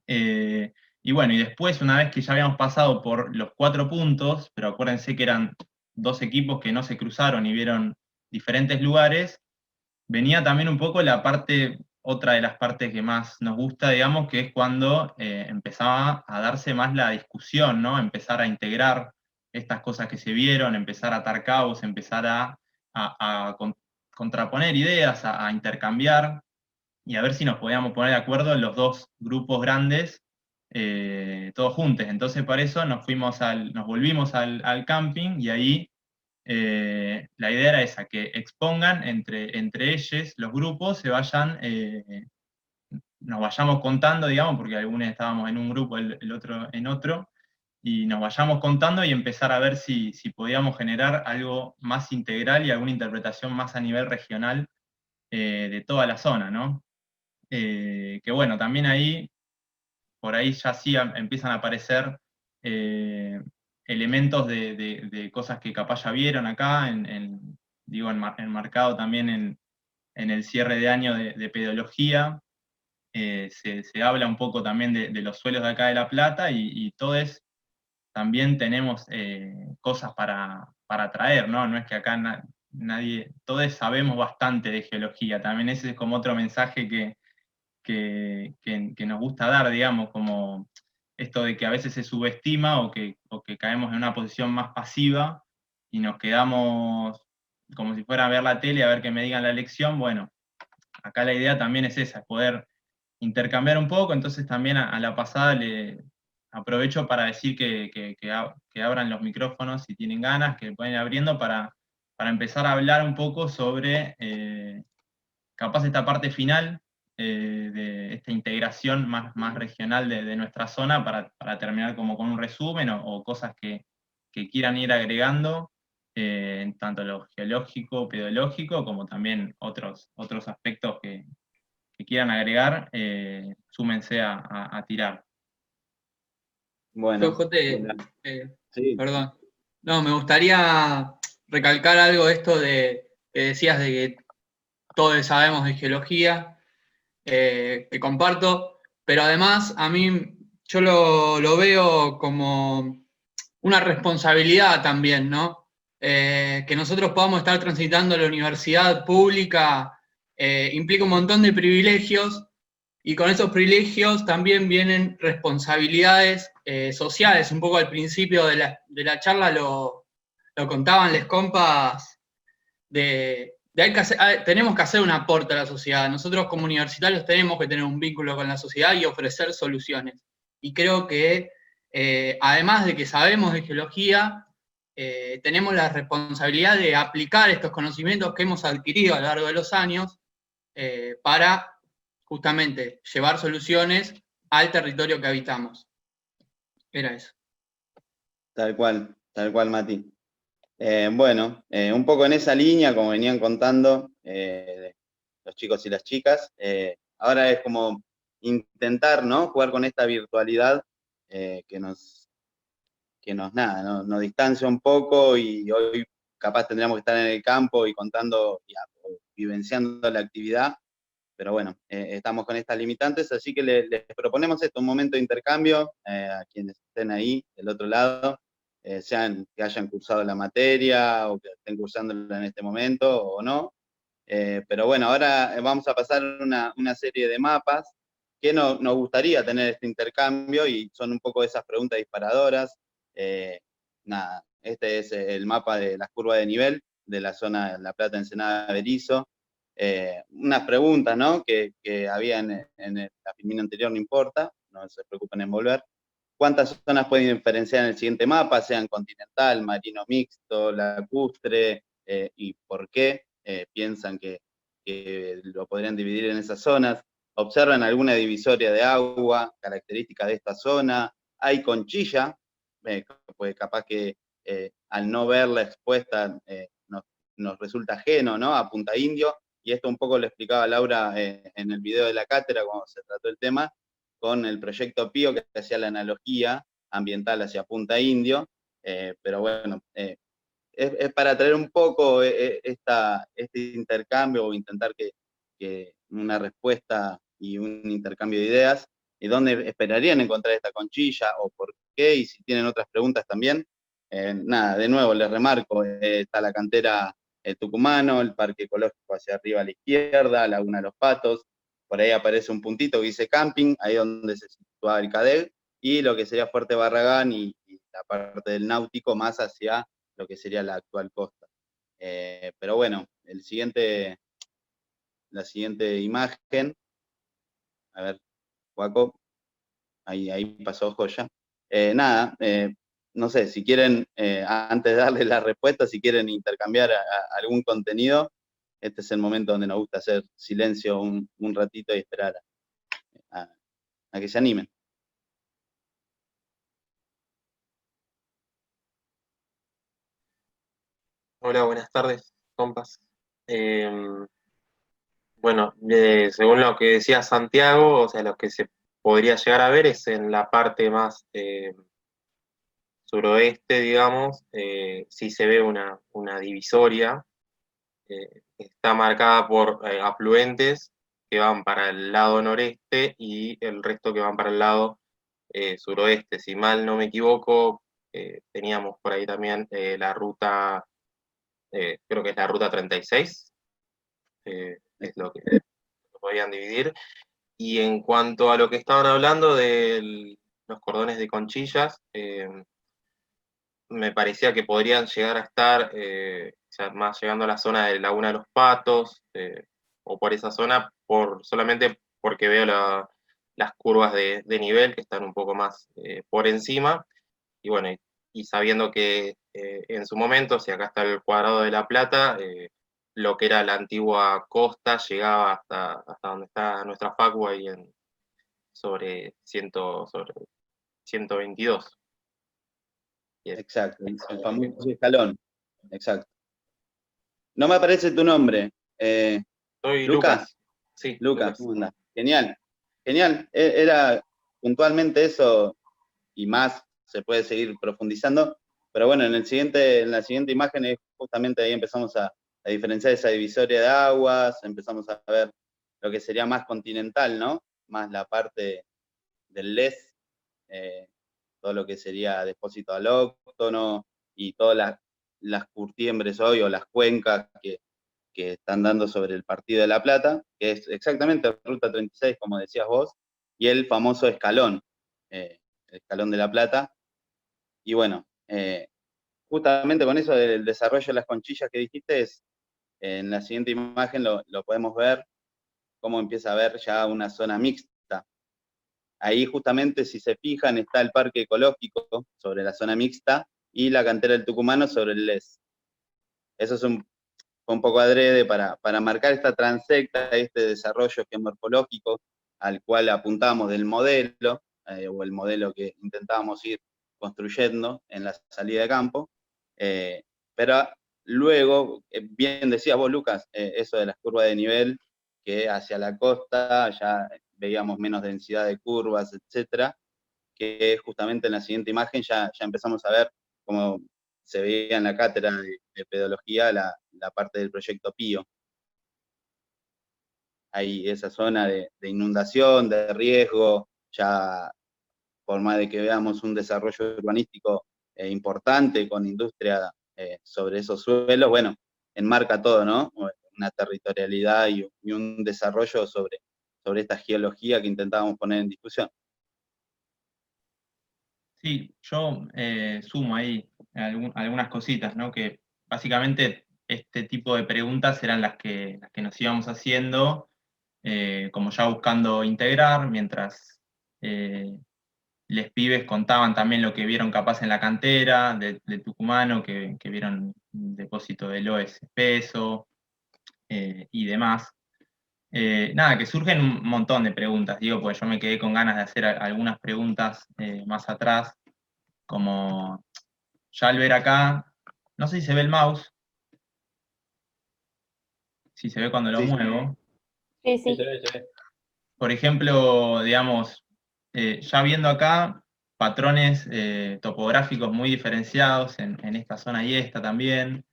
Y bueno, y después, una vez que ya habíamos pasado por los 4 puntos, pero acuérdense que eran 2 equipos que no se cruzaron y vieron diferentes lugares, venía también un poco otra de las partes que más nos gusta, digamos, que es cuando empezaba a darse más la discusión, ¿no? Empezar a integrar estas cosas que se vieron, empezar a atar cabos, empezar a contraponer ideas, a intercambiar, y a ver si nos podíamos poner de acuerdo en los 2 grupos grandes, todos juntos. Entonces, para eso nos volvimos al camping, y ahí la idea era esa, que expongan entre ellos, los grupos, nos vayamos contando, digamos, porque algunos estábamos en un grupo, el otro en otro, y nos vayamos contando y empezar a ver si podíamos generar algo más integral y alguna interpretación más a nivel regional de toda la zona, ¿no? Que bueno, también por ahí ya sí empiezan a aparecer elementos de cosas que capaz ya vieron acá, digo, enmarcado también en el cierre de año de pedología. Se habla un poco también de los suelos de acá de La Plata, y todos también tenemos cosas para traer, ¿no? No es que acá nadie, todos sabemos bastante de geología, también ese es como otro mensaje que nos gusta dar, digamos, como esto de que a veces se subestima o que caemos en una posición más pasiva y nos quedamos como si fuera a ver la tele, a ver que me digan la lección. Bueno, acá la idea también es esa, es poder intercambiar un poco. Entonces también a la pasada le aprovecho para decir que abran los micrófonos si tienen ganas, que pueden ir abriendo para empezar a hablar un poco sobre capaz esta parte final de esta integración más regional de nuestra zona, para terminar como con un resumen o cosas que quieran ir agregando, en tanto lo geológico, pedológico, como también otros aspectos que quieran agregar, súmense a tirar. Bueno, Yo, Jote, sí. perdón. No, me gustaría recalcar algo de esto que decías de que todos sabemos de geología, que comparto, pero además a mí yo lo veo como una responsabilidad también, ¿no? Que nosotros podamos estar transitando la universidad pública implica un montón de privilegios, y con esos privilegios también vienen responsabilidades sociales. Un poco al principio de la charla lo contaban les compas tenemos que hacer un aporte a la sociedad. Nosotros como universitarios tenemos que tener un vínculo con la sociedad y ofrecer soluciones. Y creo que además de que sabemos de geología, tenemos la responsabilidad de aplicar estos conocimientos que hemos adquirido a lo largo de los años para justamente llevar soluciones al territorio que habitamos. Era eso. Tal cual, Mati. Bueno, un poco en esa línea, como venían contando los chicos y las chicas, ahora es como intentar, ¿no?, jugar con esta virtualidad que nos distancia un poco, y hoy capaz tendríamos que estar en el campo y contando o vivenciando la actividad, pero bueno, estamos con estas limitantes, así que les proponemos esto, un momento de intercambio a quienes estén ahí del otro lado, sean que hayan cursado la materia o que estén cursándola en este momento o no. Pero bueno, ahora vamos a pasar una serie de mapas que nos gustaría tener este intercambio, y son un poco esas preguntas disparadoras. Nada, este es el mapa de las curvas de nivel de la zona de La Plata, Ensenada, Berizo. Unas preguntas, ¿no?, que había en la filmina anterior, no importa, no se preocupen en volver. ¿Cuántas zonas pueden diferenciar en el siguiente mapa, sean continental, marino mixto, lacustre, y por qué piensan que que lo podrían dividir en esas zonas. Observan alguna divisoria de agua, característica de esta zona. Hay conchilla, pues capaz que al no verla expuesta nos resulta ajeno, ¿no? A Punta Indio, y esto un poco lo explicaba Laura en el video de la cátedra cuando se trató el tema, con el proyecto Pío, que hacía la analogía ambiental hacia Punta Indio, pero bueno, es para traer un poco este intercambio o intentar que una respuesta y un intercambio de ideas, y dónde esperarían encontrar esta conchilla o por qué, y si tienen otras preguntas también. Nada, de nuevo les remarco, está la cantera Tucumano, el parque ecológico hacia arriba a la izquierda, Laguna de los Patos, por ahí aparece un puntito que dice camping, ahí donde se situaba el CADEG, y lo que sería Fuerte Barragán y la parte del náutico más hacia lo que sería la actual costa. Pero bueno, la siguiente imagen, a ver, Juaco, ahí pasó Joya. Nada, no sé, si quieren, antes de darle la respuesta, si quieren intercambiar algún contenido, este es el momento donde nos gusta hacer silencio un ratito y esperar a que se animen. Hola, buenas tardes, compas. Bueno, según lo que decía Santiago, o sea, lo que se podría llegar a ver es en la parte más suroeste, digamos, sí se ve una divisoria, está marcada por afluentes que van para el lado noreste y el resto que van para el lado suroeste. Si mal no me equivoco, teníamos por ahí también la ruta, creo que es la ruta 36, es lo que podrían dividir. Y en cuanto a lo que estaban hablando de los cordones de conchillas, me parecía que podrían llegar a estar ya más llegando a la zona de Laguna de los Patos, o por esa zona, solamente porque veo las curvas de nivel que están un poco más por encima, y bueno, y sabiendo que en su momento, si acá está el Cuadrado de la Plata, lo que era la antigua costa llegaba hasta donde está nuestra facu, ahí sobre 122. Exacto, el famoso escalón, exacto. No me aparece tu nombre. Soy Lucas. Lucas. Sí, Lucas, ¿cómo andás? Genial, genial. Era puntualmente eso y más, se puede seguir profundizando, pero bueno, en la siguiente imagen justamente ahí empezamos a diferenciar esa divisoria de aguas, empezamos a ver lo que sería más continental, ¿no? Más la parte del LES, todo lo que sería depósito alóctono y todas las curtiembres hoy o las cuencas que están dando sobre el Partido de La Plata, que es exactamente Ruta 36, como decías vos, y el famoso escalón, el escalón de La Plata. Y bueno, justamente con eso del desarrollo de las conchillas que dijiste, en la siguiente imagen lo podemos ver, cómo empieza a haber ya una zona mixta. Ahí justamente, si se fijan, está el parque ecológico sobre la zona mixta y la cantera del Tucumano sobre el LES. Eso fue un poco adrede para marcar esta transecta, este desarrollo geomorfológico al cual apuntamos del modelo, o el modelo que intentábamos ir construyendo en la salida de campo. Pero luego, bien decías vos, Lucas, eso de las curvas de nivel, que hacia la costa ya veíamos menos densidad de curvas, etcétera, que justamente en la siguiente imagen ya empezamos a ver cómo se veía en la cátedra de pedología la parte del proyecto Pío. Hay esa zona de inundación, de riesgo, ya por más de que veamos un desarrollo urbanístico importante con industria sobre esos suelos, bueno, enmarca todo, ¿no? Una territorialidad y un desarrollo sobre esta geología que intentábamos poner en discusión. Sí, yo sumo ahí algunas cositas, ¿no? Que básicamente este tipo de preguntas eran las que nos íbamos haciendo, como ya buscando integrar, mientras les pibes contaban también lo que vieron capaz en la cantera de Tucumano, que vieron un depósito de loes espeso, y demás. Nada, que surgen un montón de preguntas, digo, porque yo me quedé con ganas de hacer algunas preguntas más atrás, como ya al ver acá, no sé si se ve el mouse, si se ve cuando lo Sí. muevo. Sí, Sí, sí. se ve. Por ejemplo, digamos, ya viendo acá patrones topográficos muy diferenciados en esta zona y esta también,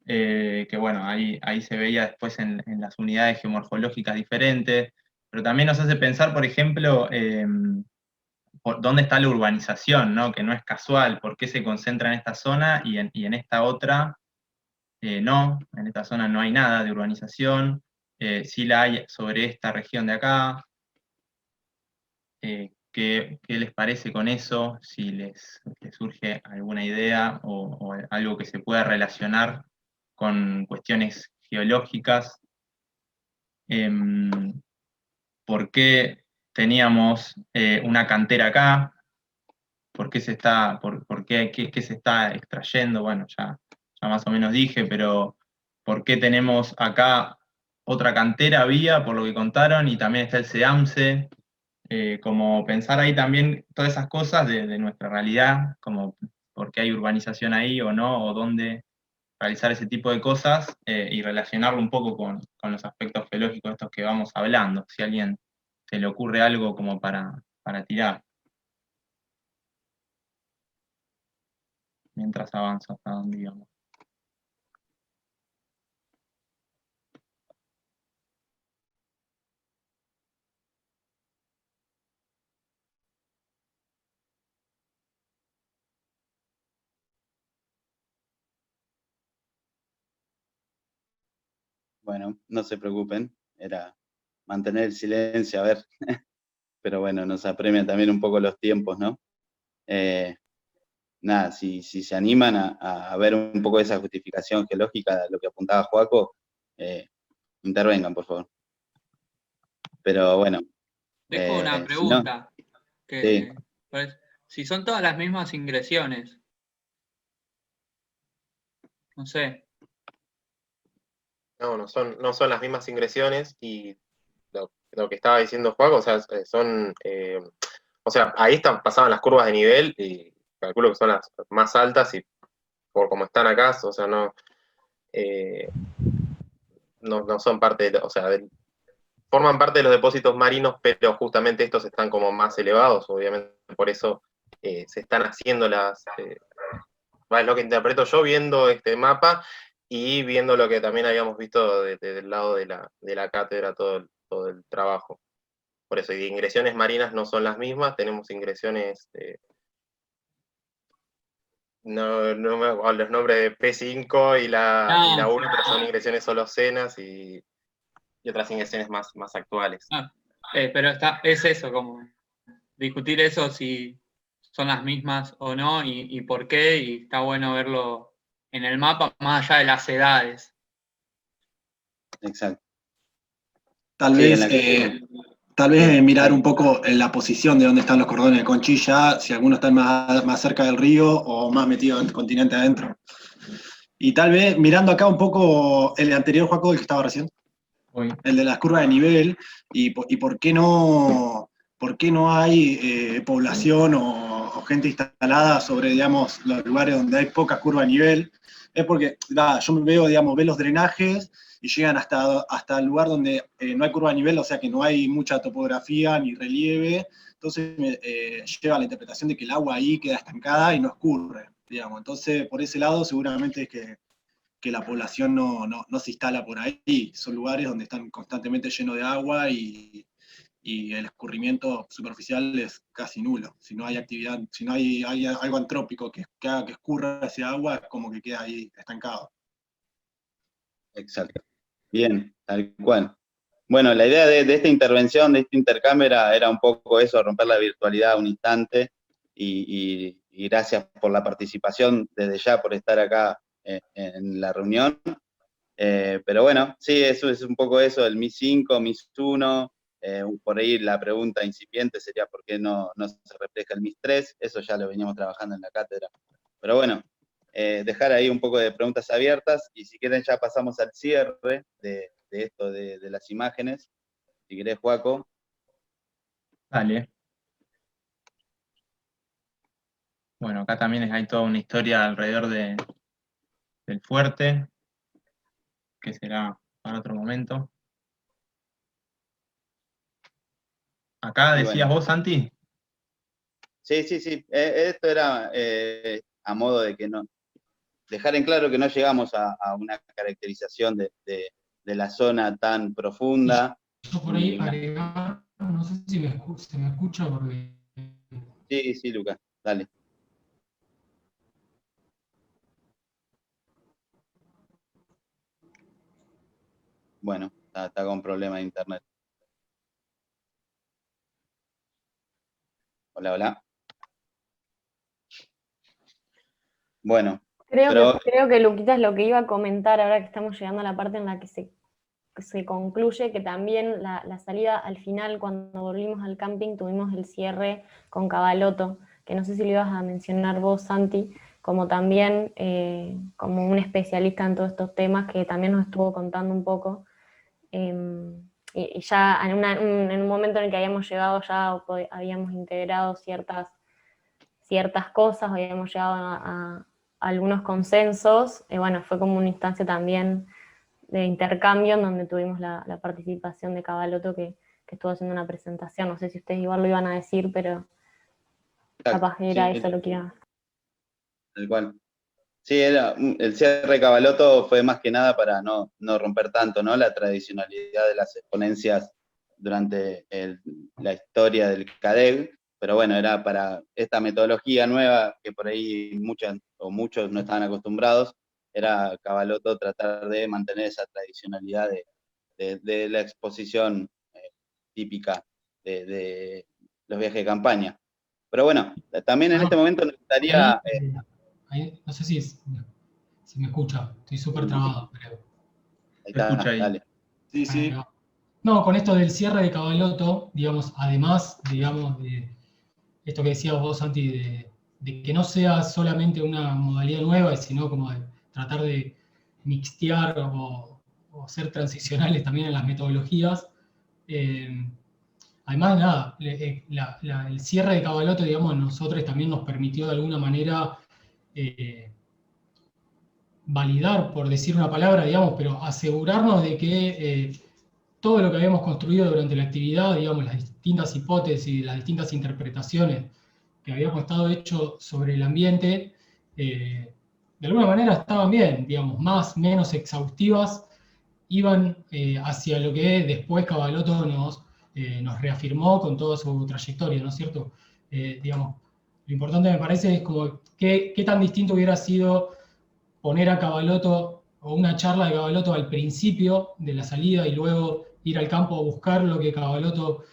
que bueno, ahí se veía después en las unidades geomorfológicas diferentes, pero también nos hace pensar, por ejemplo, por dónde está la urbanización, ¿no? Que no es casual, por qué se concentra en esta zona y en esta otra no, en esta zona no hay nada de urbanización, sí la hay sobre esta región de acá. ¿Qué les parece con eso? Si les surge alguna idea o algo que se pueda relacionar con cuestiones geológicas. ¿Por qué teníamos una cantera acá? ¿Por qué qué se está extrayendo? Bueno, ya más o menos dije, pero ¿por qué tenemos acá otra cantera? Había, por lo que contaron, y también está el SEAMSE. Como pensar ahí también todas esas cosas de nuestra realidad, como por qué hay urbanización ahí o no, o dónde realizar ese tipo de cosas, y relacionarlo un poco con los aspectos geológicos estos que vamos hablando, si a alguien se le ocurre algo como para tirar, mientras avanzo hasta donde íbamos. Bueno, no se preocupen, era mantener el silencio, a ver, pero bueno, nos apremia también un poco los tiempos, ¿no? Nada, si se animan a ver un poco esa justificación geológica, lo que apuntaba Joaco, intervengan, por favor. Pero bueno, Dejo una si no, pregunta, sí. pues, si son todas las mismas ingresiones, no sé. No son las mismas ingresiones y lo que estaba diciendo Juan, o sea, o sea, ahí pasaban las curvas de nivel y calculo que son las más altas y por como están acá, o sea, no son parte o sea, forman parte de los depósitos marinos, pero justamente estos están como más elevados, obviamente, por eso se están haciendo es lo que interpreto yo viendo este mapa y viendo lo que también habíamos visto desde el lado de la cátedra, todo el trabajo. Por eso, y de ingresiones marinas no son las mismas, tenemos ingresiones, no me acuerdo los nombres de P5 y la 1, pero son ingresiones holocenas y otras ingresiones más actuales. Pero es eso, como discutir eso, si son las mismas o no y por qué, y está bueno verlo en el mapa más allá de las edades. Exacto. Tal Sí, vez mirar un poco en la posición de dónde están los cordones de Conchilla, si algunos están más cerca del río o más metidos en el continente adentro. Y tal vez mirando acá un poco el anterior, Joaco, el que estaba recién, el de las curvas de nivel, y por qué no hay población o gente instalada sobre, digamos, los lugares donde hay poca curva de nivel. Es porque yo me veo, digamos, los drenajes y llegan hasta el lugar donde no hay curva de nivel, o sea que no hay mucha topografía ni relieve, entonces lleva a la interpretación de que el agua ahí queda estancada y no escurre, digamos. Entonces, por ese lado, seguramente es que la población no se instala por ahí, son lugares donde están constantemente llenos de agua y el escurrimiento superficial es casi nulo. Si no hay actividad, si no hay algo antrópico que haga que escurra ese agua, es como que queda ahí estancado. Exacto. Bien, tal cual. Bueno, la idea de esta intervención, de este intercambio, era un poco eso, romper la virtualidad un instante, y gracias por la participación desde ya, por estar acá en la reunión. Pero bueno, sí, eso es un poco eso, el MIS 5, MIS 1, por ahí la pregunta incipiente sería por qué no se refleja el MIS 3, eso ya lo veníamos trabajando en la cátedra. Pero bueno, dejar ahí un poco de preguntas abiertas, y si quieren ya pasamos al cierre de esto de las imágenes. Si querés, Joaco. Dale. Bueno, acá también hay toda una historia alrededor del fuerte, que será para otro momento. Acá Y decías bueno, vos, Santi. sí. Esto era a modo de que no, dejar en claro que no llegamos a una caracterización de la zona tan profunda. Yo por ahí agregar, no sé si se me escucha porque... Sí, Lucas, dale. Bueno, está con problema de internet. Hola. Bueno, Creo que Luquitas lo que iba a comentar ahora que estamos llegando a la parte en la que se concluye que también la salida al final, cuando volvimos al camping, tuvimos el cierre con Cavalotto, que no sé si lo ibas a mencionar vos, Santi, como también como un especialista en todos estos temas, que también nos estuvo contando un poco. Y ya en un momento en el que habíamos llegado, ya habíamos integrado ciertas cosas, habíamos llegado a algunos consensos, bueno, fue como una instancia también de intercambio en donde tuvimos la participación de Cavalotto que estuvo haciendo una presentación. No sé si ustedes igual lo iban a decir, pero capaz que era eso lo que iba. Tal cual. Sí, el cierre de Cavalotto fue más que nada para no romper tanto, ¿no?, la tradicionalidad de las exponencias durante la historia del CADEG, pero bueno, era para esta metodología nueva que por ahí muchos no estaban acostumbrados, era Cavalotto tratar de mantener esa tradicionalidad de la exposición típica de los viajes de campaña. Pero bueno, también en este momento nos gustaría... no sé si me escucha, estoy súper trabado, creo. Ahí está, dale. Sí. No, con esto del cierre de Cavalotto, digamos, además, digamos, de esto que decías vos, Santi, de que no sea solamente una modalidad nueva, sino como de tratar de mixtear o ser transicionales también en las metodologías. Además de nada, el cierre de Cavalotto, digamos, a nosotros también nos permitió de alguna manera validar, por decir una palabra, digamos, pero asegurarnos de que todo lo que habíamos construido durante la actividad, digamos, las distintas hipótesis, las distintas interpretaciones que habíamos estado hechos sobre el ambiente, de alguna manera estaban bien, digamos, menos exhaustivas, iban hacia lo que después Cavalotto nos reafirmó con toda su trayectoria, ¿no es cierto? Digamos, lo importante me parece es como qué tan distinto hubiera sido poner a Cavalotto o una charla de Cavalotto al principio de la salida y luego ir al campo a buscar lo que Cavalotto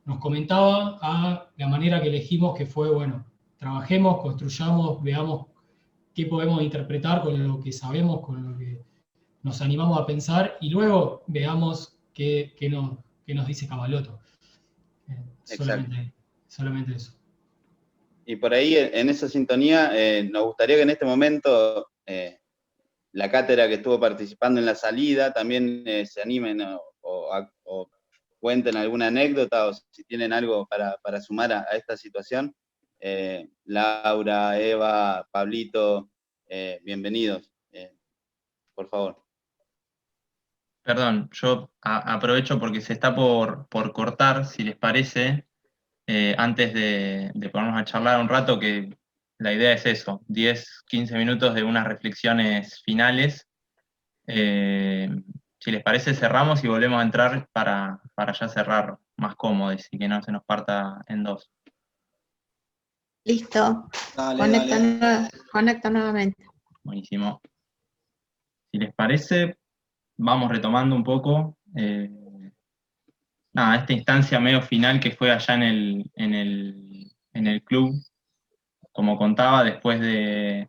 nos comentaba, a la manera que elegimos, que fue, bueno, trabajemos, construyamos, veamos qué podemos interpretar con lo que sabemos, con lo que nos animamos a pensar, y luego veamos qué nos dice Cavalotto. Solamente eso. Y por ahí, en esa sintonía, nos gustaría que en este momento la cátedra que estuvo participando en la salida también se animen o cuenten alguna anécdota, o si tienen algo para sumar a esta situación. Laura, Eva, Pablito, bienvenidos, por favor. Perdón, yo aprovecho porque se está por cortar, si les parece, antes de ponernos a charlar un rato, que la idea es eso, 10, 15 minutos de unas reflexiones finales. Si les parece, cerramos y volvemos a entrar para ya cerrar más cómodos y que no se nos parta en dos. Listo. Conecta nuevamente. Buenísimo. Si les parece, vamos retomando un poco esta instancia medio final que fue allá en el club. Como contaba, después de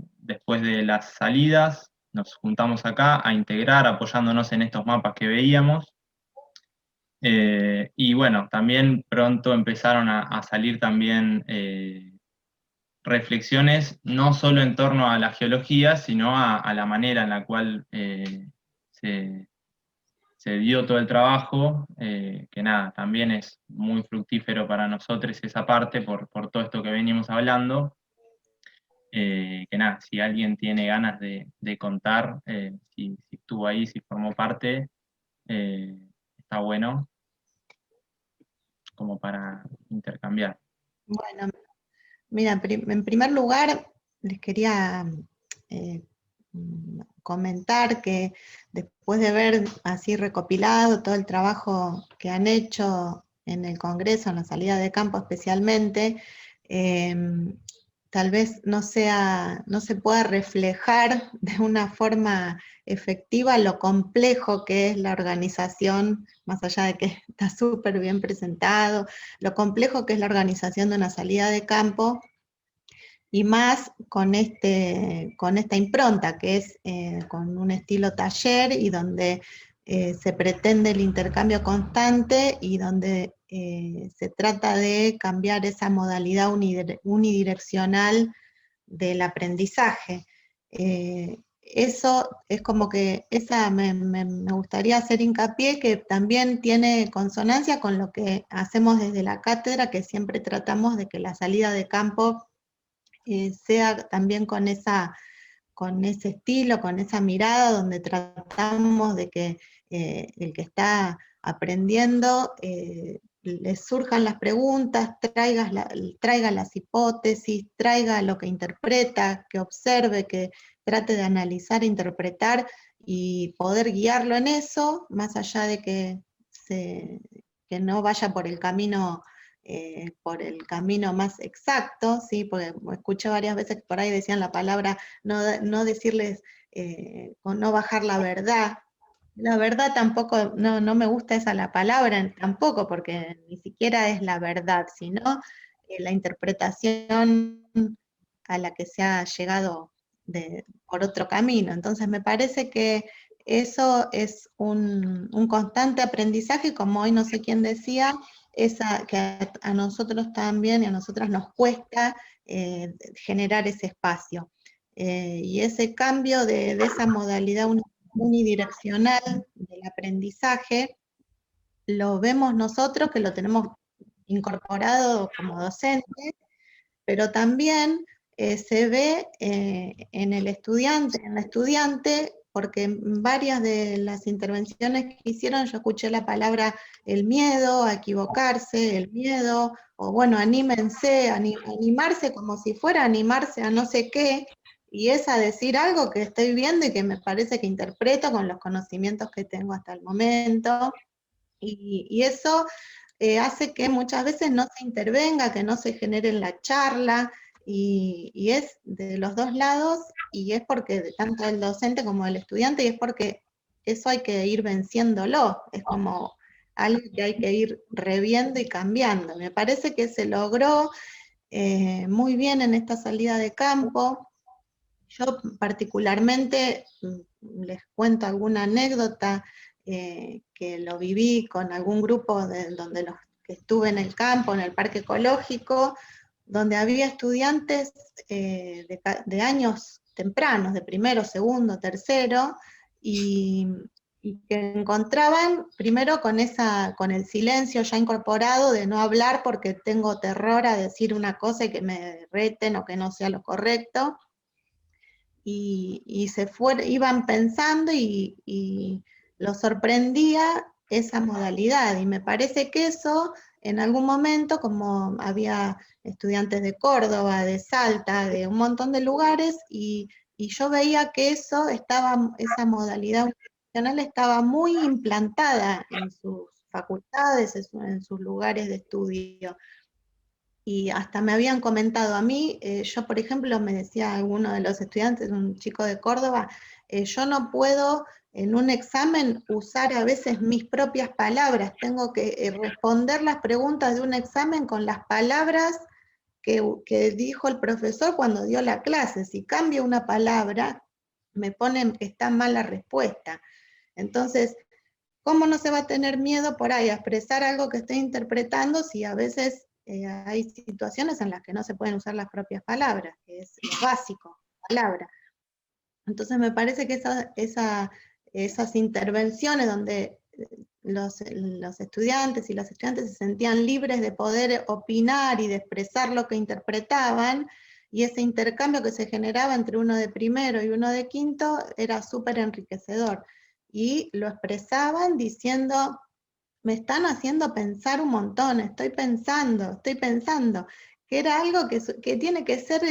las salidas, nos juntamos acá a integrar, apoyándonos en estos mapas que veíamos. Y bueno, también pronto empezaron a salir también reflexiones no solo en torno a la geología, sino a la manera en la cual se dio todo el trabajo, que nada, también es muy fructífero para nosotros esa parte por todo esto que venimos hablando. Que nada, si alguien tiene ganas de contar, si estuvo ahí, si formó parte, está bueno como para intercambiar. Bueno, mira, en primer lugar les quería comentar que después de ver así recopilado todo el trabajo que han hecho en el Congreso, en la salida de campo especialmente, tal vez no se pueda reflejar de una forma efectiva lo complejo que es la organización, más allá de que está súper bien presentado, lo complejo que es la organización de una salida de campo, y más con esta impronta, que es con un estilo taller y donde se pretende el intercambio constante y donde se trata de cambiar esa modalidad unidireccional del aprendizaje. Eso es como que me gustaría hacer hincapié, que también tiene consonancia con lo que hacemos desde la cátedra, que siempre tratamos de que la salida de campo sea también con ese estilo, con esa mirada, donde tratamos de que el que está aprendiendo le surjan las preguntas, traiga las hipótesis, traiga lo que interpreta, que observe, que trate de analizar, interpretar y poder guiarlo en eso, más allá de que no vaya por el camino más exacto, ¿sí? Porque escuché varias veces que por ahí decían la palabra, no decirles, o no bajar la verdad. La verdad tampoco, no me gusta esa la palabra tampoco, porque ni siquiera es la verdad, sino la interpretación a la que se ha llegado por otro camino. Entonces me parece que eso es un constante aprendizaje, como hoy no sé quién decía, que a nosotros también y a nosotras nos cuesta generar ese espacio. Y ese cambio de esa modalidad unidireccional del aprendizaje, lo vemos nosotros, que lo tenemos incorporado como docentes, pero también se ve en el estudiante, en la estudiante, porque en varias de las intervenciones que hicieron yo escuché la palabra el miedo a equivocarse, el miedo, o bueno, anímense, animarse como si fuera a animarse a no sé qué, y es a decir algo que estoy viendo y que me parece que interpreto con los conocimientos que tengo hasta el momento, y eso hace que muchas veces no se intervenga, que no se genere en la charla, y es de los dos lados, y es porque tanto el docente como el estudiante, y es porque eso hay que ir venciéndolo, es como algo que hay que ir reviendo y cambiando. Me parece que se logró muy bien en esta salida de campo. Yo particularmente les cuento alguna anécdota que lo viví con algún grupo donde que estuve en el campo, en el parque ecológico, donde había estudiantes de años tempranos, de primero, segundo, tercero, y que encontraban primero con el silencio ya incorporado de no hablar porque tengo terror a decir una cosa y que me reten o que no sea lo correcto, y iban pensando y los sorprendía esa modalidad, y me parece que eso en algún momento, como había estudiantes de Córdoba, de Salta, de un montón de lugares, y yo veía que esa modalidad unidireccional estaba muy implantada en sus facultades, en sus lugares de estudio. Y hasta me habían comentado a mí, yo por ejemplo, me decía alguno de los estudiantes, un chico de Córdoba, yo no puedo en un examen usar a veces mis propias palabras, tengo que responder las preguntas de un examen con las palabras que dijo el profesor cuando dio la clase. Si cambio una palabra, me ponen que está mal la respuesta. Entonces, ¿cómo no se va a tener miedo por ahí a expresar algo que estoy interpretando si a veces hay situaciones en las que no se pueden usar las propias palabras, que es lo básico, palabra. Entonces me parece que esas intervenciones donde los estudiantes y las estudiantes se sentían libres de poder opinar y de expresar lo que interpretaban, y ese intercambio que se generaba entre uno de primero y uno de quinto era súper enriquecedor. Y lo expresaban diciendo, me están haciendo pensar un montón, estoy pensando, que era algo que tiene que ser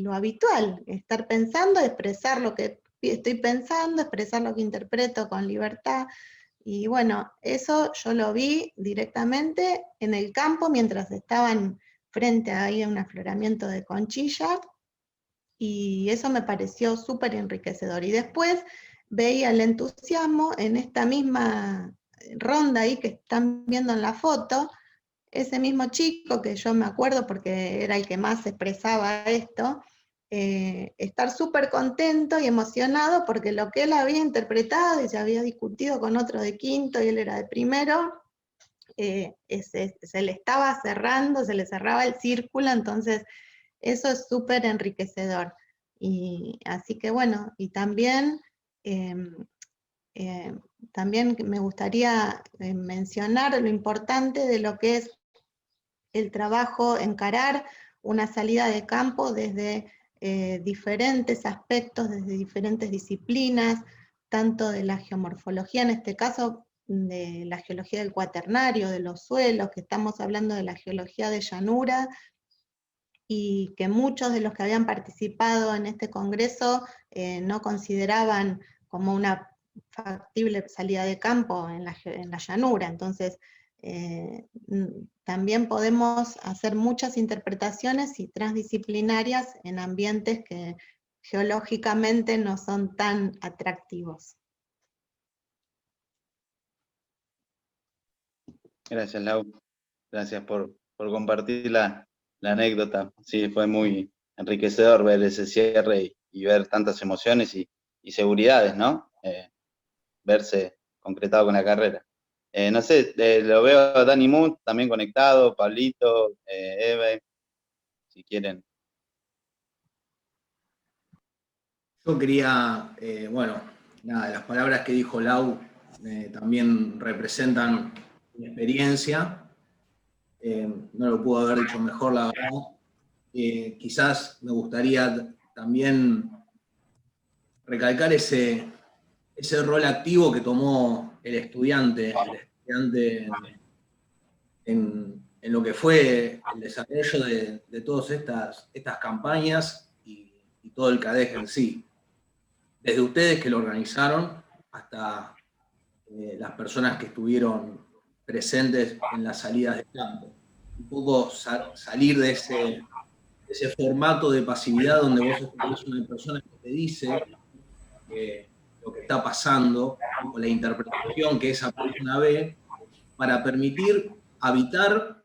lo habitual, estar pensando, expresar lo que estoy pensando, expresar lo que interpreto con libertad. Y bueno, eso yo lo vi directamente en el campo mientras estaban frente ahí a un afloramiento de conchilla, y eso me pareció súper enriquecedor. Y después veía el entusiasmo en esta misma ronda ahí que están viendo en la foto, ese mismo chico que yo me acuerdo porque era el que más expresaba esto, estar súper contento y emocionado porque lo que él había interpretado y se había discutido con otro de quinto y él era de primero, se le estaba cerrando, se le cerraba el círculo, entonces eso es súper enriquecedor. Y así que bueno, y también me gustaría mencionar lo importante de lo que es el trabajo, encarar una salida de campo desde diferentes aspectos, desde diferentes disciplinas, tanto de la geomorfología, en este caso de la geología del cuaternario, de los suelos, que estamos hablando de la geología de llanura, y que muchos de los que habían participado en este congreso no consideraban como una factible salida de campo en la llanura. Entonces, también podemos hacer muchas interpretaciones y transdisciplinarias en ambientes que geológicamente no son tan atractivos. Gracias, Lau. Gracias por compartir la anécdota. Sí, fue muy enriquecedor ver ese cierre y ver tantas emociones y seguridades, ¿no? Verse concretado con la carrera. No sé, lo veo a Dani Moon también conectado, Pablito, Eve, si quieren. Yo quería, bueno, nada, las palabras que dijo Lau también representan mi experiencia. No lo pudo haber dicho mejor, la verdad. Quizás me gustaría también recalcar ese rol activo que tomó el estudiante en lo que fue el desarrollo de todas estas campañas y todo el CADEG en sí. Desde ustedes que lo organizaron hasta las personas que estuvieron presentes en las salidas de campo. Un poco salir de ese formato de pasividad donde vos escuchás una persona que te dice lo que está pasando, o la interpretación que esa persona ve, para permitir habitar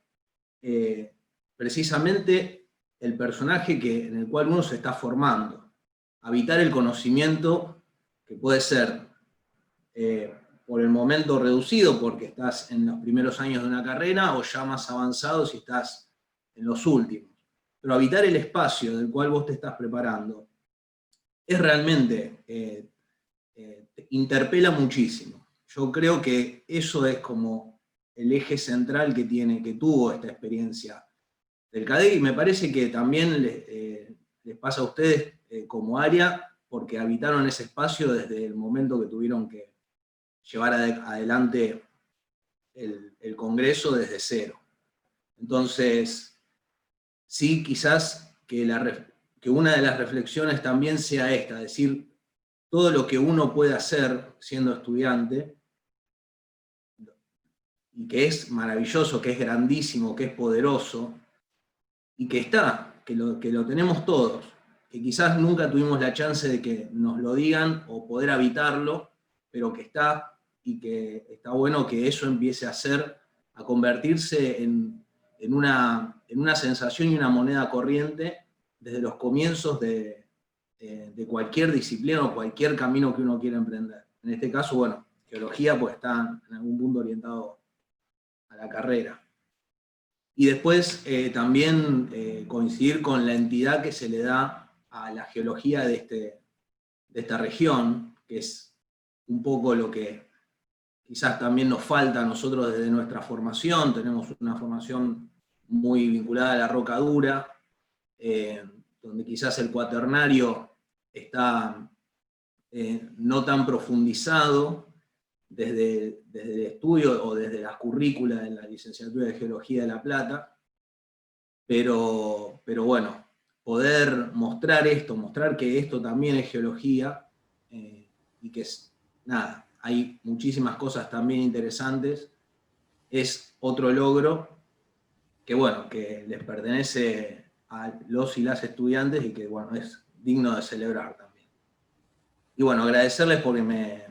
precisamente el personaje en el cual uno se está formando. Habitar el conocimiento que puede ser por el momento reducido porque estás en los primeros años de una carrera, o ya más avanzado si estás en los últimos. Pero habitar el espacio del cual vos te estás preparando es realmente, te interpela muchísimo. Yo creo que eso es como el eje central que tuvo esta experiencia del CADEG, y me parece que también les pasa a ustedes como área, porque habitaron ese espacio desde el momento que tuvieron que llevar adelante el Congreso desde cero. Entonces, sí, quizás que una de las reflexiones también sea esta, decir, todo lo que uno puede hacer siendo estudiante, y que es maravilloso, que es grandísimo, que es poderoso, y que lo tenemos todos, que quizás nunca tuvimos la chance de que nos lo digan o poder habitarlo, pero que está, y que está bueno que eso empiece a convertirse en una sensación y una moneda corriente desde los comienzos de cualquier disciplina o cualquier camino que uno quiera emprender. En este caso, bueno, geología pues está en algún punto orientado a la carrera. Y después también coincidir con la entidad que se le da a la geología de esta región, que es un poco lo que quizás también nos falta a nosotros desde nuestra formación. Tenemos una formación muy vinculada a la roca dura, donde quizás el cuaternario está no tan profundizado desde el estudio o desde las currículas de la licenciatura de Geología de La Plata, pero bueno, poder mostrar esto, mostrar que esto también es geología, y que nada, hay muchísimas cosas también interesantes, es otro logro que bueno, que les pertenece a los y las estudiantes y que bueno, es digno de celebrar también. Y bueno, agradecerles porque me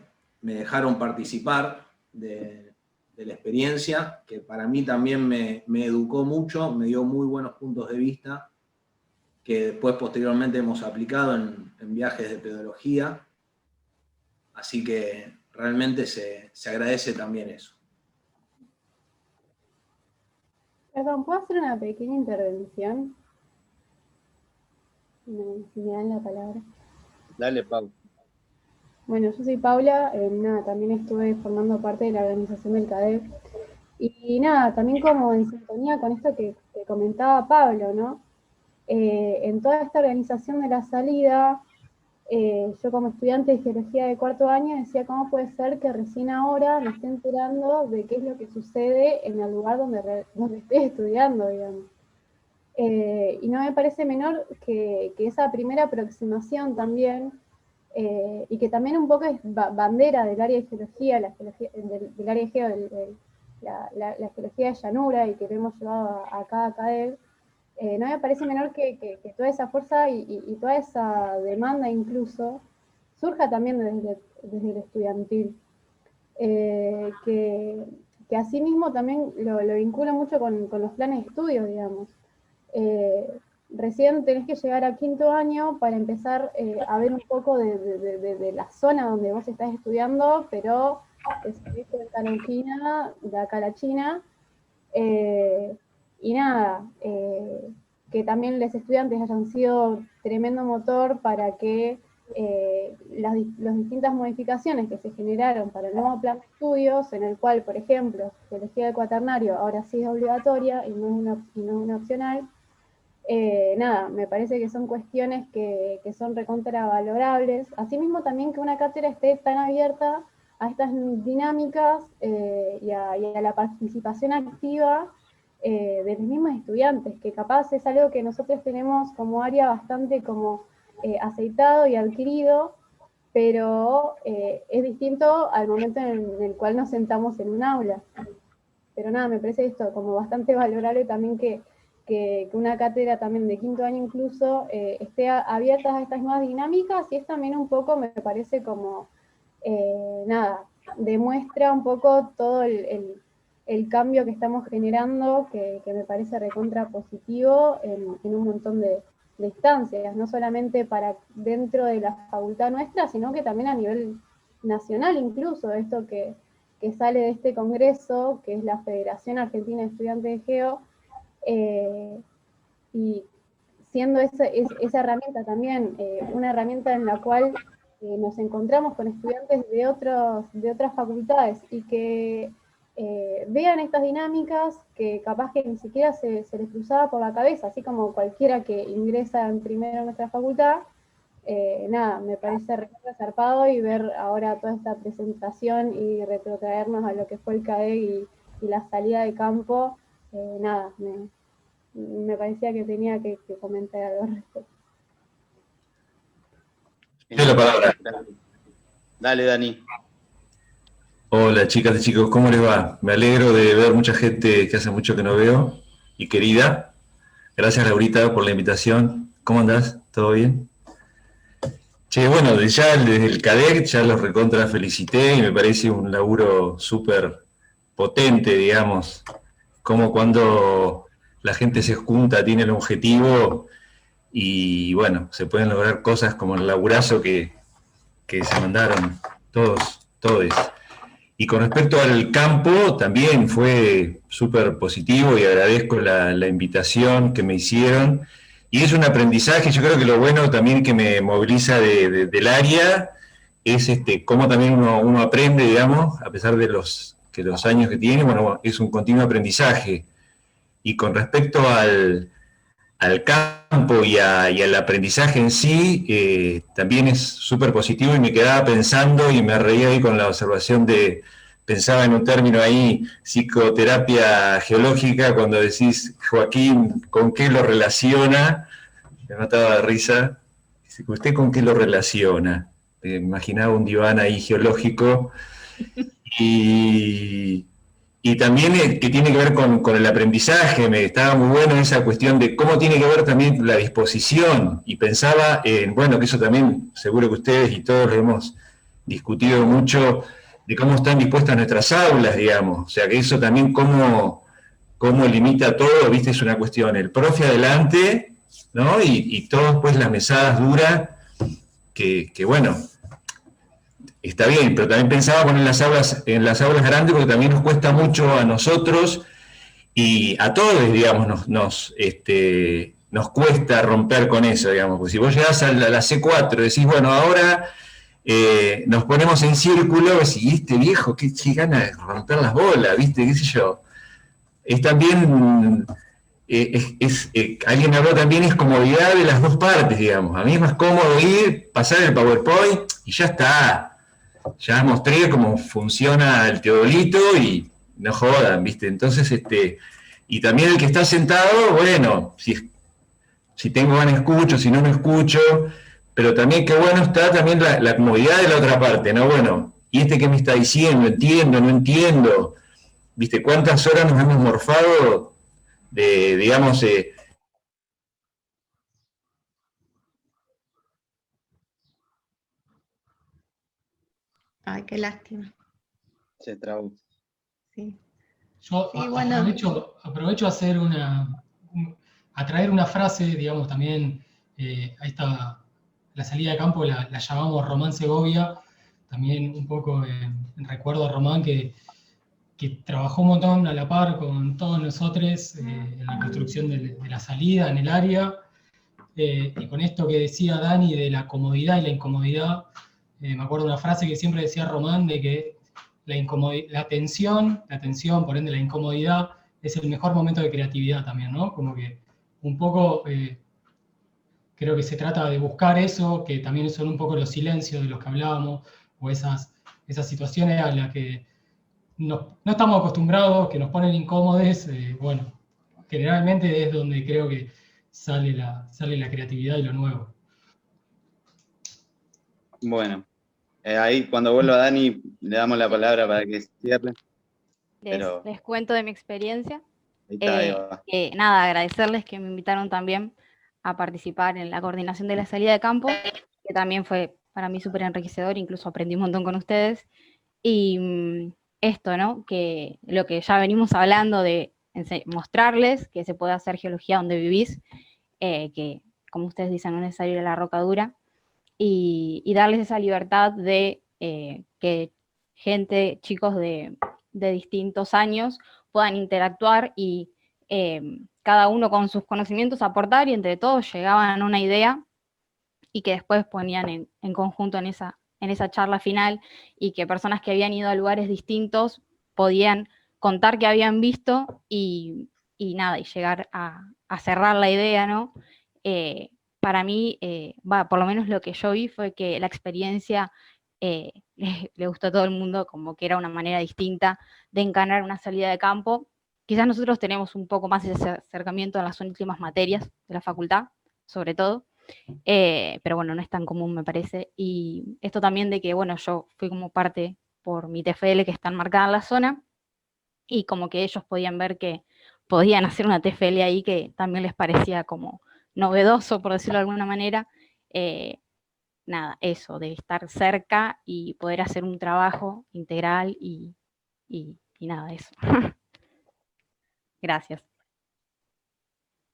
dejaron participar de la experiencia, que para mí también me educó mucho, me dio muy buenos puntos de vista, que después posteriormente hemos aplicado en viajes de pedología, así que realmente se agradece también eso. Perdón, ¿puedo hacer una pequeña intervención? Si me dan la palabra. Dale, Pau. Bueno, yo soy Paula, nada, también estuve formando parte de la organización del CADEC. Y nada, también como en sintonía con esto que comentaba Pablo, ¿no? En toda esta organización de la salida, yo como estudiante de Geología de cuarto año decía, ¿cómo puede ser que recién ahora me esté enterando de qué es lo que sucede en el lugar donde estoy estudiando, digamos? Y no me parece menor que esa primera aproximación también, y que también un poco es bandera del área de geología, del área de geo, la geología de llanura, y que lo hemos llevado acá a CADEC, no me parece menor que toda esa fuerza y toda esa demanda incluso surja también desde el estudiantil. Que asimismo también lo vinculo mucho con los planes de estudio, digamos. Recién tenés que llegar a quinto año para empezar a ver un poco de la zona donde vos estás estudiando, pero salís de Talonquina, de acá a la China, y nada, que también los estudiantes hayan sido tremendo motor para que las distintas modificaciones que se generaron para el nuevo plan de estudios, en el cual, por ejemplo, geología del cuaternario ahora sí es obligatoria y no es una opcional. Nada, me parece que son cuestiones que son recontravalorables. Asimismo también que una cátedra esté tan abierta a estas dinámicas y a la participación activa de los mismos estudiantes, que capaz es algo que nosotros tenemos como área bastante como aceitado y adquirido, pero es distinto al momento en el cual nos sentamos en un aula. Pero nada, me parece esto como bastante valorable también que una cátedra también de quinto año incluso esté abierta a estas nuevas dinámicas, y es también un poco, me parece como, nada, demuestra un poco todo el cambio que estamos generando, que me parece recontra positivo en un montón de instancias, no solamente para dentro de la facultad nuestra, sino que también a nivel nacional incluso, esto que sale de este congreso, que es la Federación Argentina de Estudiantes de Geo, y siendo esa herramienta también una herramienta en la cual nos encontramos con estudiantes de otras facultades y que vean estas dinámicas que capaz que ni siquiera se les cruzaba por la cabeza, así como cualquiera que ingresa en primero a nuestra facultad. Nada, me parece recontra zarpado, y ver ahora toda esta presentación y retrotraernos a lo que fue el CADEC y la salida de campo. Nada, me parecía que tenía que comentar algo al respecto. La palabra. Dale, Dani. Hola, chicas y chicos, ¿cómo les va? Me alegro de ver mucha gente que hace mucho que no veo y querida. Gracias, Laurita, por la invitación. ¿Cómo andás? ¿Todo bien? Che, bueno, ya desde el CADEC ya los recontra felicité y me parece un laburo súper potente, digamos, como cuando la gente se junta, tiene el objetivo y bueno, se pueden lograr cosas como el laburazo que se mandaron todos. Y con respecto al campo, también fue súper positivo y agradezco la invitación que me hicieron. Y es un aprendizaje, yo creo que lo bueno también que me moviliza del área es cómo también uno aprende, digamos, a pesar de los años que tiene, bueno, es un continuo aprendizaje. Y con respecto al campo y al aprendizaje en sí, también es súper positivo y me quedaba pensando y me reía ahí con la observación pensaba en un término ahí, psicoterapia geológica, cuando decís, Joaquín, ¿con qué lo relaciona? Me mataba de risa. Dice, ¿usted con qué lo relaciona? Me imaginaba un diván ahí geológico y también que tiene que ver con el aprendizaje, me estaba muy bueno esa cuestión de cómo tiene que ver también la disposición, y pensaba en, bueno, que eso también, seguro que ustedes y todos lo hemos discutido mucho, de cómo están dispuestas nuestras aulas, digamos, o sea, que eso también cómo limita todo, viste, es una cuestión, el profe adelante, ¿no? Y todas pues las mesadas duras, que bueno, está bien, pero también pensaba poner en las aulas grandes, porque también nos cuesta mucho a nosotros y a todos, digamos, nos cuesta romper con eso, digamos, porque si vos llegás a la C4 y decís, bueno, ahora nos ponemos en círculo, y este viejo, qué gana de romper las bolas, ¿viste? ¿Qué sé yo? Es también, alguien habló también, es comodidad de las dos partes, digamos. A mí es más cómodo ir, pasar el PowerPoint y ya está. Ya mostré cómo funciona el teodolito y no jodan, ¿viste? Entonces, y también el que está sentado, bueno, si tengo ganas escucho, si no escucho, pero también qué bueno está también la comodidad de la otra parte, ¿no? Bueno, ¿y qué me está diciendo? ¿Entiendo? ¿No entiendo? ¿Viste? ¿Cuántas horas nos hemos morfado de, digamos, Ay, qué lástima. Se trabó. Sí. Yo Sí, bueno. aprovecho a hacer a traer una frase, digamos, también a la salida de campo la llamamos Román Segovia, también un poco en recuerdo a Román que trabajó un montón a la par con todos nosotros en la construcción de la salida en el área, y con esto que decía Dani de la comodidad y la incomodidad, me acuerdo de una frase que siempre decía Román de que la tensión, por ende la incomodidad, es el mejor momento de creatividad también, ¿no? Como que un poco creo que se trata de buscar eso, que también son un poco los silencios de los que hablábamos, o esas situaciones a las que no estamos acostumbrados, que nos ponen incómodos, bueno, generalmente es donde creo que sale la creatividad y lo nuevo. Bueno, ahí cuando vuelva Dani le damos la palabra para que cierre. Les cuento de mi experiencia. Ahí está, nada, agradecerles que me invitaron también a participar en la coordinación de la salida de campo, que también fue para mí súper enriquecedor, incluso aprendí un montón con ustedes. Y esto, ¿no? Que lo que ya venimos hablando de mostrarles que se puede hacer geología donde vivís, que como ustedes dicen, no es necesario ir a la roca dura, y darles esa libertad de que chicos de distintos años puedan interactuar y cada uno con sus conocimientos aportar, y entre todos llegaban a una idea y que después ponían en conjunto en esa charla final, y que personas que habían ido a lugares distintos podían contar qué habían visto y nada, y llegar a cerrar la idea, ¿no? Para mí, por lo menos lo que yo vi fue que la experiencia le gustó a todo el mundo, como que era una manera distinta de encarar una salida de campo. Quizás nosotros tenemos un poco más ese acercamiento en las últimas materias de la facultad, sobre todo, pero bueno, no es tan común, me parece. Y esto también de que, bueno, yo fui como parte por mi TFL que está enmarcada en la zona, y como que ellos podían ver que podían hacer una TFL ahí que también les parecía como novedoso, por decirlo de alguna manera. Nada, eso, de estar cerca y poder hacer un trabajo integral y nada, eso. Gracias.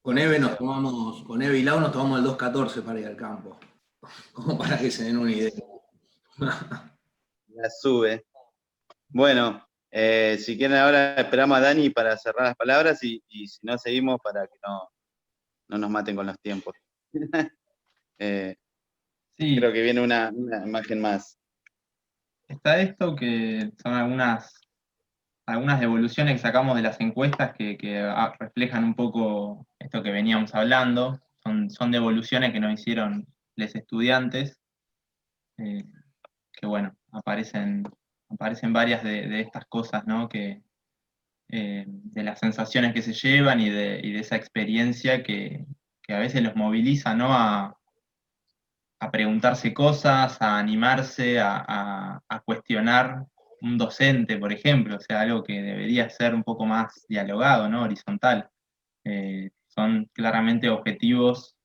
Con Eve y Lau nos tomamos el 214 para ir al campo, como para que se den una idea. La sube. Bueno, si quieren ahora esperamos a Dani para cerrar las palabras y si no seguimos para que no nos maten con los tiempos. Sí, Creo que viene una imagen más. está esto que son algunas devoluciones que sacamos de las encuestas que reflejan un poco esto que veníamos hablando. Son devoluciones que nos hicieron los estudiantes, que bueno, aparecen varias de estas cosas, ¿no? De las sensaciones que se llevan y de esa experiencia que a veces los moviliza, ¿no? A preguntarse cosas, a animarse, a cuestionar un docente, por ejemplo, o sea, algo que debería ser un poco más dialogado, ¿no? Horizontal. Son claramente objetivos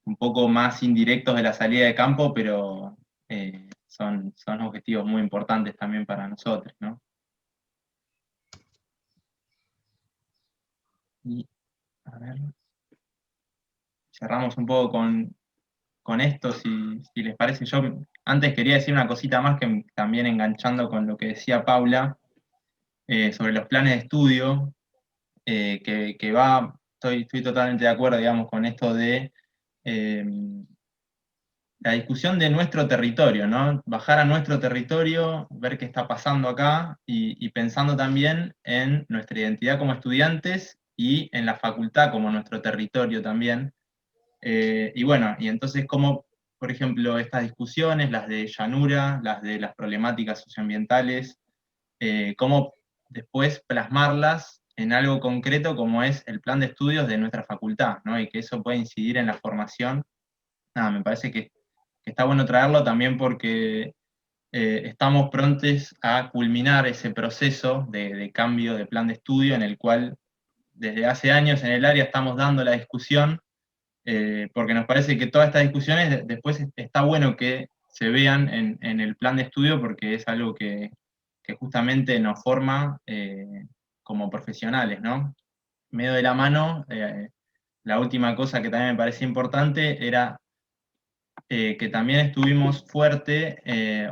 un poco más indirectos de la salida de campo, pero son objetivos muy importantes también para nosotros, ¿no? Y, a ver, cerramos un poco con esto, si les parece. Yo antes quería decir una cosita más que también enganchando con lo que decía Paula, sobre los planes de estudio, estoy totalmente de acuerdo, digamos, con esto de la discusión de nuestro territorio, ¿no? Bajar a nuestro territorio, ver qué está pasando acá y pensando también en nuestra identidad como estudiantes y en la facultad como nuestro territorio también. Y bueno, y entonces cómo, por ejemplo, estas discusiones, las de llanura, las de las problemáticas socioambientales, cómo después plasmarlas en algo concreto como es el plan de estudios de nuestra facultad, ¿no? Y que eso puede incidir en la formación. Nada, me parece que está bueno traerlo también porque estamos prontos a culminar ese proceso de cambio de plan de estudio en el cual desde hace años en el área estamos dando la discusión, porque nos parece que todas estas discusiones después está bueno que se vean en el plan de estudio porque es algo que justamente nos forma como profesionales, ¿no? Medio de la mano, la última cosa que también me parece importante era que también estuvimos fuerte,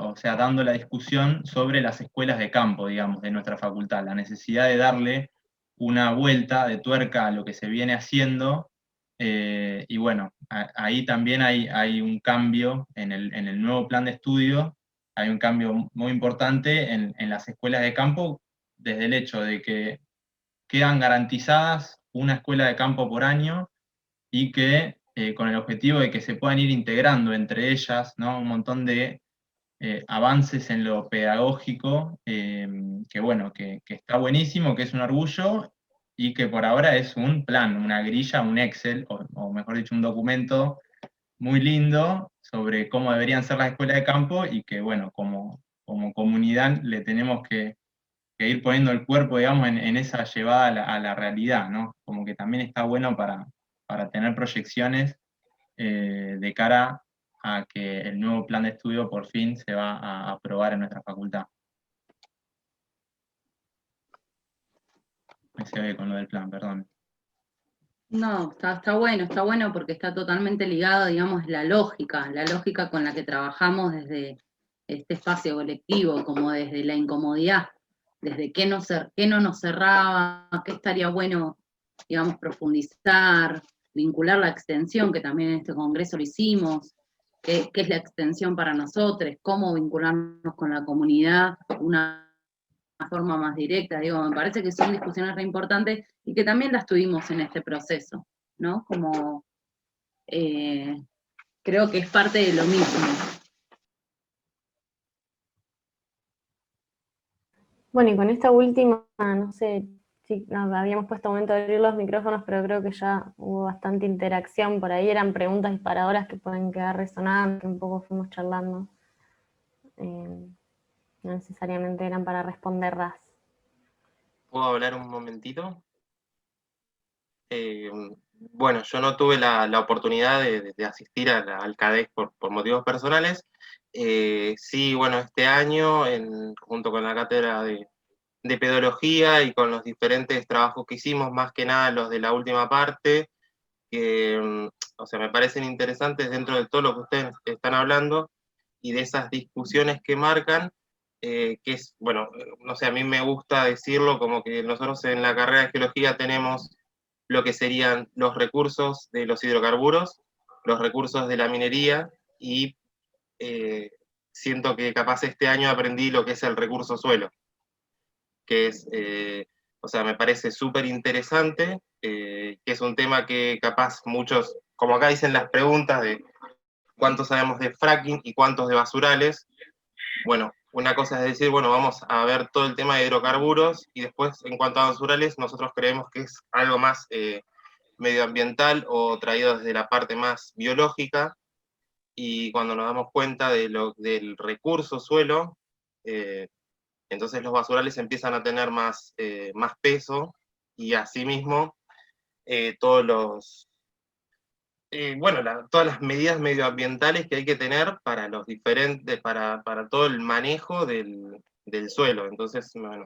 o sea, dando la discusión sobre las escuelas de campo, digamos, de nuestra facultad, la necesidad de darle una vuelta de tuerca a lo que se viene haciendo, y bueno, ahí también hay un cambio en el nuevo plan de estudio, hay un cambio muy importante en las escuelas de campo, desde el hecho de que quedan garantizadas una escuela de campo por año, y que con el objetivo de que se puedan ir integrando entre ellas, ¿no? Un montón de avances en lo pedagógico, que bueno, que está buenísimo, que es un orgullo, y que por ahora es un plan, una grilla, un Excel, o mejor dicho, un documento muy lindo sobre cómo deberían ser las escuelas de campo, y que bueno, como comunidad le tenemos que ir poniendo el cuerpo, digamos, en esa llevada a la realidad, ¿no? Como que también está bueno para tener proyecciones de cara a que el nuevo plan de estudio por fin se va a aprobar en nuestra facultad. Me se ve con lo del plan, perdón. No, está bueno porque está totalmente ligado, digamos, la lógica con la que trabajamos desde este espacio colectivo, como desde la incomodidad, desde qué no nos cerraba, qué estaría bueno, digamos, profundizar, vincular la extensión, que también en este congreso lo hicimos, qué es la extensión para nosotros, cómo vincularnos con la comunidad, una forma más directa, digo, me parece que son discusiones re importantes y que también las tuvimos en este proceso, ¿no? Como creo que es parte de lo mismo. Bueno, y con esta última, no sé si habíamos puesto momento de abrir los micrófonos, pero creo que ya hubo bastante interacción por ahí, eran preguntas disparadoras que pueden quedar resonando, que un poco fuimos charlando. No necesariamente eran para responderlas. ¿Puedo hablar un momentito? Bueno, yo no tuve la oportunidad de asistir al CADEC por motivos personales. Sí, bueno, este año, junto con la cátedra de pedagogía y con los diferentes trabajos que hicimos, más que nada los de la última parte, que, o sea, me parecen interesantes dentro de todo lo que ustedes están hablando y de esas discusiones que marcan. que es, bueno, no sé, a mí me gusta decirlo como que nosotros en la carrera de geología tenemos lo que serían los recursos de los hidrocarburos, los recursos de la minería, y siento que capaz este año aprendí lo que es el recurso suelo, que es, o sea, me parece súper interesante, que es un tema que capaz muchos, como acá dicen las preguntas de cuántos sabemos de fracking y cuántos de basurales. Bueno, una cosa es decir, bueno, vamos a ver todo el tema de hidrocarburos, y después, en cuanto a basurales, nosotros creemos que es algo más medioambiental o traído desde la parte más biológica, y cuando nos damos cuenta de del recurso suelo, entonces los basurales empiezan a tener más peso, y asimismo todos los... bueno, todas las medidas medioambientales que hay que tener para los diferentes, para todo el manejo del suelo. Entonces, bueno,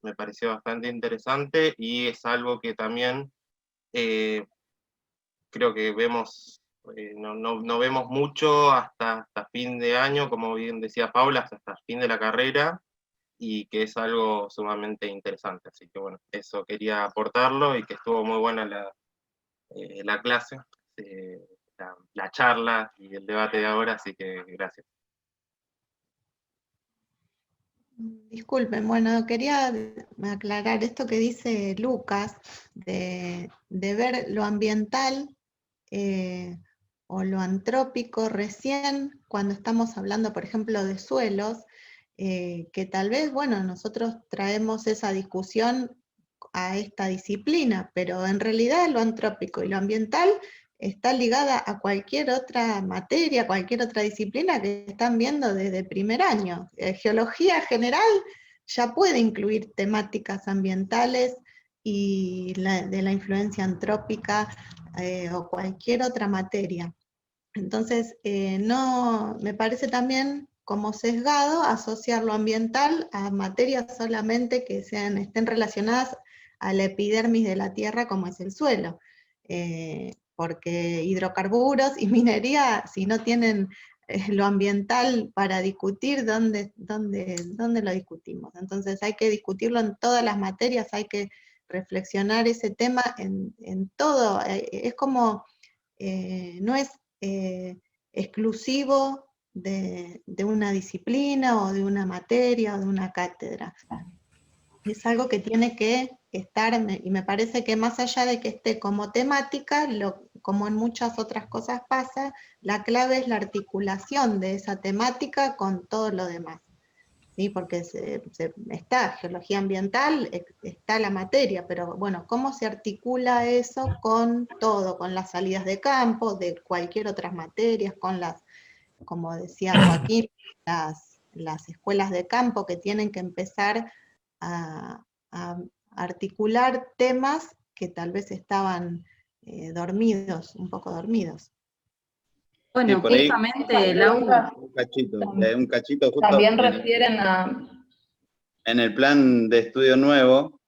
me pareció bastante interesante, y es algo que también creo que vemos, no vemos mucho hasta fin de año, como bien decía Paula, hasta fin de la carrera, y que es algo sumamente interesante. Así que bueno, eso quería aportarlo, y que estuvo muy buena la clase. La charla y el debate de ahora, así que gracias. Disculpen, bueno, quería aclarar esto que dice Lucas, de ver lo ambiental o lo antrópico recién cuando estamos hablando, por ejemplo, de suelos, que tal vez, bueno, nosotros traemos esa discusión a esta disciplina, pero en realidad lo antrópico y lo ambiental está ligada a cualquier otra materia, cualquier otra disciplina que están viendo desde primer año. Geología general ya puede incluir temáticas ambientales y de la influencia antrópica o cualquier otra materia. Entonces, no, me parece también como sesgado asociar lo ambiental a materias solamente que estén relacionadas a la epidermis de la Tierra, como es el suelo. Porque hidrocarburos y minería, si no tienen lo ambiental para discutir, ¿dónde lo discutimos? Entonces hay que discutirlo en todas las materias, hay que reflexionar ese tema en todo. Es como, no es exclusivo de una disciplina o de una materia o de una cátedra. Es algo que tiene que estar, y me parece que más allá de que esté como temática, como en muchas otras cosas pasa, la clave es la articulación de esa temática con todo lo demás. ¿Sí? Porque está geología ambiental, está la materia, pero bueno, ¿cómo se articula eso con todo? Con las salidas de campo, de cualquier otras materias, con las, como decía Joaquín, las escuelas de campo que tienen que empezar a articular temas que tal vez estaban dormidos, un poco dormidos. Bueno, Sí, por ahí, justamente, Lau, un cachito justo también refieren a... En el plan de estudio nuevo,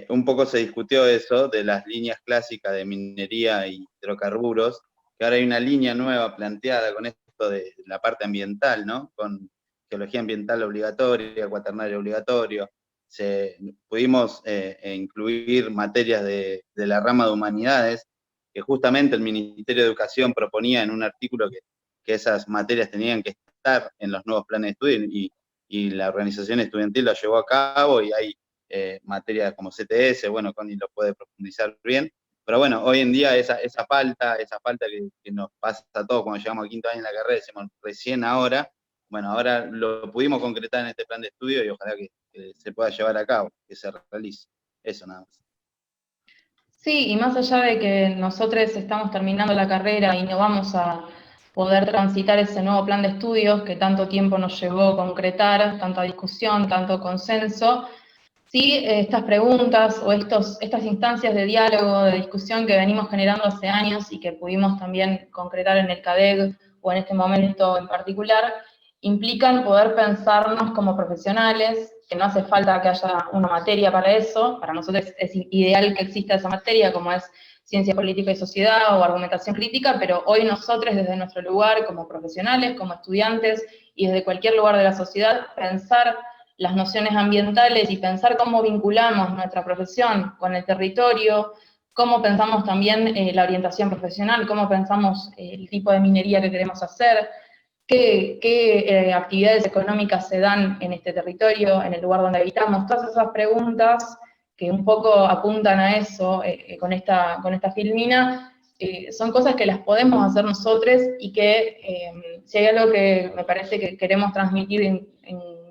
un poco se discutió eso, de las líneas clásicas de minería y hidrocarburos, que ahora hay una línea nueva planteada con esto de la parte ambiental, ¿no? Con geología ambiental obligatoria, cuaternario obligatorio. Pudimos incluir materias de la rama de humanidades, que justamente el Ministerio de Educación proponía en un artículo que esas materias tenían que estar en los nuevos planes de estudio, y la organización estudiantil lo llevó a cabo, y hay materias como CTS, bueno, Connie lo puede profundizar bien, pero bueno, hoy en día esa falta que nos pasa a todos cuando llegamos al quinto año en la carrera, decimos recién ahora, bueno, ahora lo pudimos concretar en este plan de estudio, y ojalá que se pueda llevar a cabo, que se realice. Eso nada más. Sí, y más allá de que nosotros estamos terminando la carrera y no vamos a poder transitar ese nuevo plan de estudios que tanto tiempo nos llevó concretar, tanta discusión, tanto consenso, sí, estas preguntas o estas instancias de diálogo, de discusión que venimos generando hace años y que pudimos también concretar en el CADEG o en este momento en particular, implican poder pensarnos como profesionales, que no hace falta que haya una materia para eso, para nosotros es ideal que exista esa materia, como es ciencia política y sociedad o argumentación crítica, pero hoy nosotros desde nuestro lugar, como profesionales, como estudiantes y desde cualquier lugar de la sociedad, pensar las nociones ambientales y pensar cómo vinculamos nuestra profesión con el territorio, cómo pensamos también la orientación profesional, cómo pensamos el tipo de minería que queremos hacer, qué actividades económicas se dan en este territorio, en el lugar donde habitamos, todas esas preguntas que un poco apuntan a eso con esta filmina, son cosas que las podemos hacer nosotros y que si hay algo que me parece que queremos transmitir en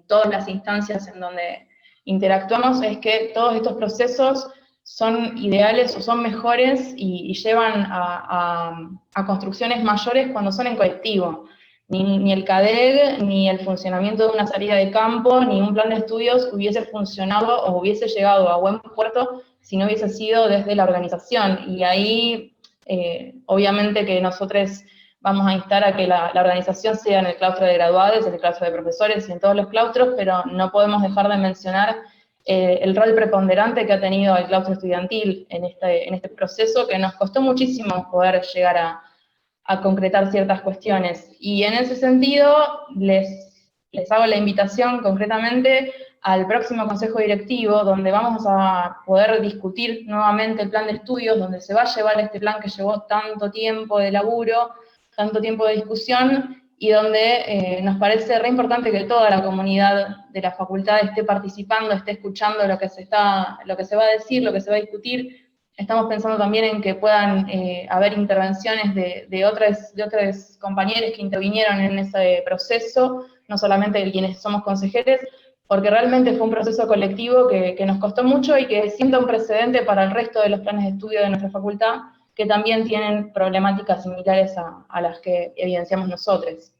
todas las instancias en donde interactuamos, es que todos estos procesos son ideales o son mejores y llevan a construcciones mayores cuando son en colectivo. Ni el CADEG, ni el funcionamiento de una salida de campo, ni un plan de estudios hubiese funcionado o hubiese llegado a buen puerto si no hubiese sido desde la organización. Y ahí, obviamente que nosotros vamos a instar a que la organización sea en el claustro de graduados, en el claustro de profesores y en todos los claustros, pero no podemos dejar de mencionar el rol preponderante que ha tenido el claustro estudiantil en este proceso, que nos costó muchísimo poder llegar a concretar ciertas cuestiones. Y en ese sentido, les hago la invitación concretamente al próximo Consejo Directivo, donde vamos a poder discutir nuevamente el plan de estudios, donde se va a llevar este plan que llevó tanto tiempo de laburo, tanto tiempo de discusión, y donde nos parece re importante que toda la comunidad de la facultad esté participando, esté escuchando lo que se va a decir, lo que se va a discutir. Estamos pensando también en que puedan haber intervenciones de otros compañeros que intervinieron en ese proceso, no solamente de quienes somos consejeros, porque realmente fue un proceso colectivo que nos costó mucho y que sienta un precedente para el resto de los planes de estudio de nuestra facultad, que también tienen problemáticas similares a las que evidenciamos nosotros.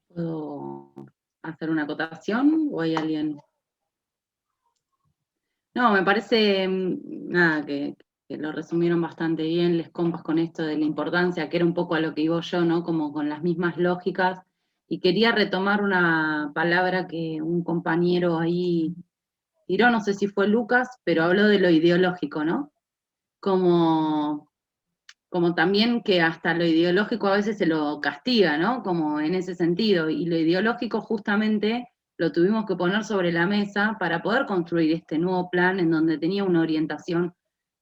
¿Puedo hacer una acotación o hay alguien? No, me parece, nada, que lo resumieron bastante bien les compas con esto de la importancia, que era un poco a lo que iba yo, ¿no? Como con las mismas lógicas, y quería retomar una palabra que un compañero ahí tiró, no sé si fue Lucas, pero habló de lo ideológico, ¿no? Como también que hasta lo ideológico a veces se lo castiga, ¿no? Como en ese sentido, y lo ideológico justamente lo tuvimos que poner sobre la mesa para poder construir este nuevo plan en donde tenía una orientación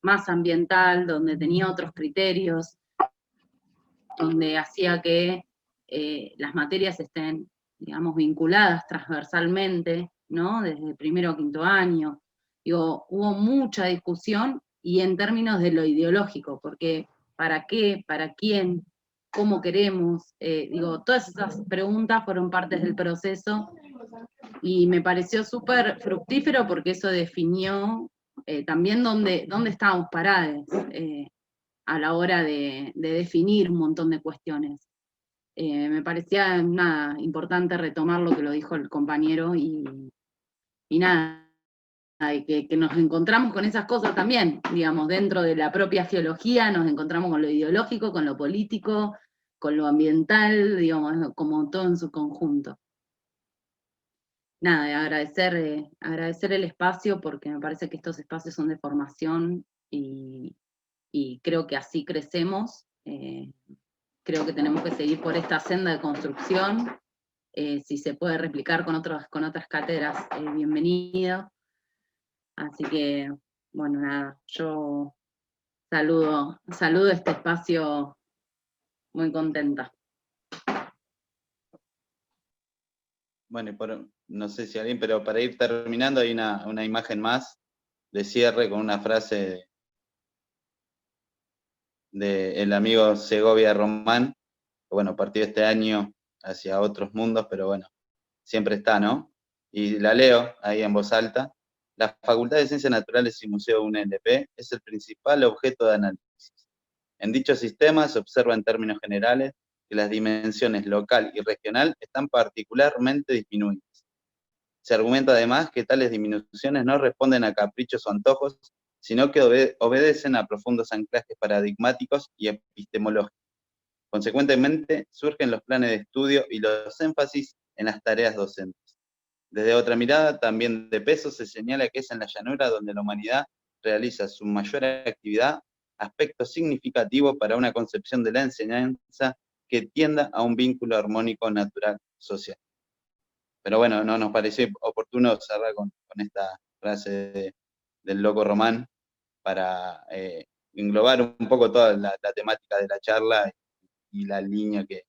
más ambiental, donde tenía otros criterios, donde hacía que las materias estén, digamos, vinculadas transversalmente, ¿no? Desde primero a quinto año. Digo, hubo mucha discusión y en términos de lo ideológico, porque ¿para qué? ¿Para quién? ¿Cómo queremos? Digo, todas esas preguntas fueron partes del proceso y me pareció súper fructífero porque eso definió también dónde estábamos parados a la hora de definir un montón de cuestiones. Me parecía nada, importante retomar lo que lo dijo el compañero y nada, y que nos encontramos con esas cosas también, digamos, dentro de la propia geología nos encontramos con lo ideológico, con lo político, con lo ambiental, digamos, como todo en su conjunto. Nada, agradecer el espacio porque me parece que estos espacios son de formación y creo que así crecemos. Creo que tenemos que seguir por esta senda de construcción. Si se puede replicar con otras cátedras, bienvenido. Así que, bueno, nada, yo saludo este espacio muy contenta. Bueno, no sé si alguien, pero para ir terminando hay una imagen más de cierre con una frase del amigo Segovia Román, que bueno, partió este año hacia otros mundos, pero bueno, siempre está, ¿no? Y la leo ahí en voz alta. La Facultad de Ciencias Naturales y Museo UNLP es el principal objeto de análisis. En dicho sistema se observa en términos generales que las dimensiones local y regional están particularmente disminuidas. Se argumenta además que tales disminuciones no responden a caprichos o antojos, sino que obedecen a profundos anclajes paradigmáticos y epistemológicos. Consecuentemente, surgen los planes de estudio y los énfasis en las tareas docentes. Desde otra mirada, también de peso, se señala que es en la llanura donde la humanidad realiza su mayor actividad, aspecto significativo para una concepción de la enseñanza que tienda a un vínculo armónico natural social. Pero bueno, no nos pareció oportuno cerrar con esta frase del loco Román para englobar un poco toda la temática de la charla y la línea que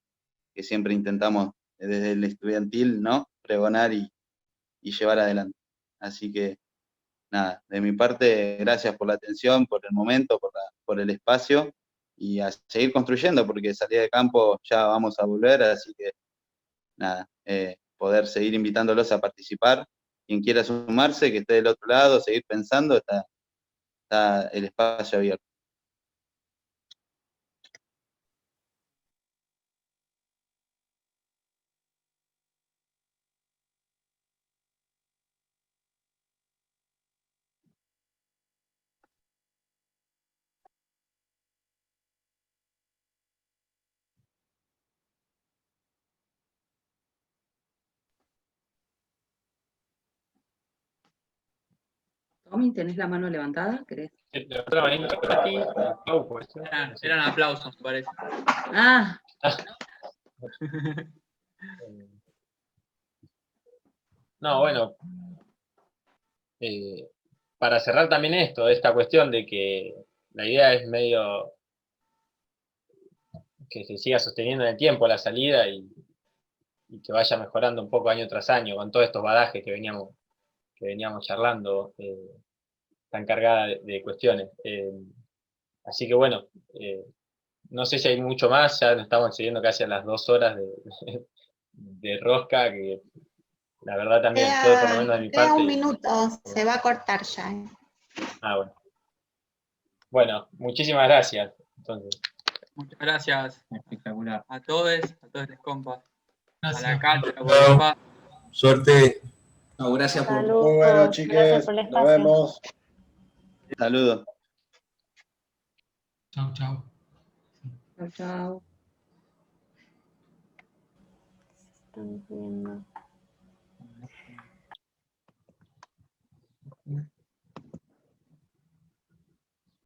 siempre intentamos desde el estudiantil, ¿no? Pregonar y llevar adelante. Así que, nada, de mi parte, gracias por la atención, por el momento, por el espacio, y a seguir construyendo, porque salida de campo ya vamos a volver, así que, nada, poder seguir invitándolos a participar. Quien quiera sumarse, que esté del otro lado, seguir pensando, está el espacio abierto. Tommy, ¿tenés la mano levantada? ¿Querés? Eran aplausos, me parece. Ah. No, bueno, para cerrar también esta cuestión de que la idea es medio que se siga sosteniendo en el tiempo la salida y que vaya mejorando un poco año tras año con todos estos badajes que veníamos charlando, tan cargada de cuestiones. Así que bueno, no sé si hay mucho más, ya nos estamos excediendo casi a las 2 horas de rosca, que la verdad también fue por lo menos de mi Queda parte. un minuto, se va a cortar ya. Ah, bueno. Bueno, muchísimas gracias. Entonces. Muchas gracias. Espectacular. A todos les compas. Gracias. A la cátedra por el espacio. Suerte. No, gracias por... Saludos, Muy bueno, gracias chiques. por el Nos espacio. vemos. Saludos. Chau, chau. Chao, chao. Están viendo.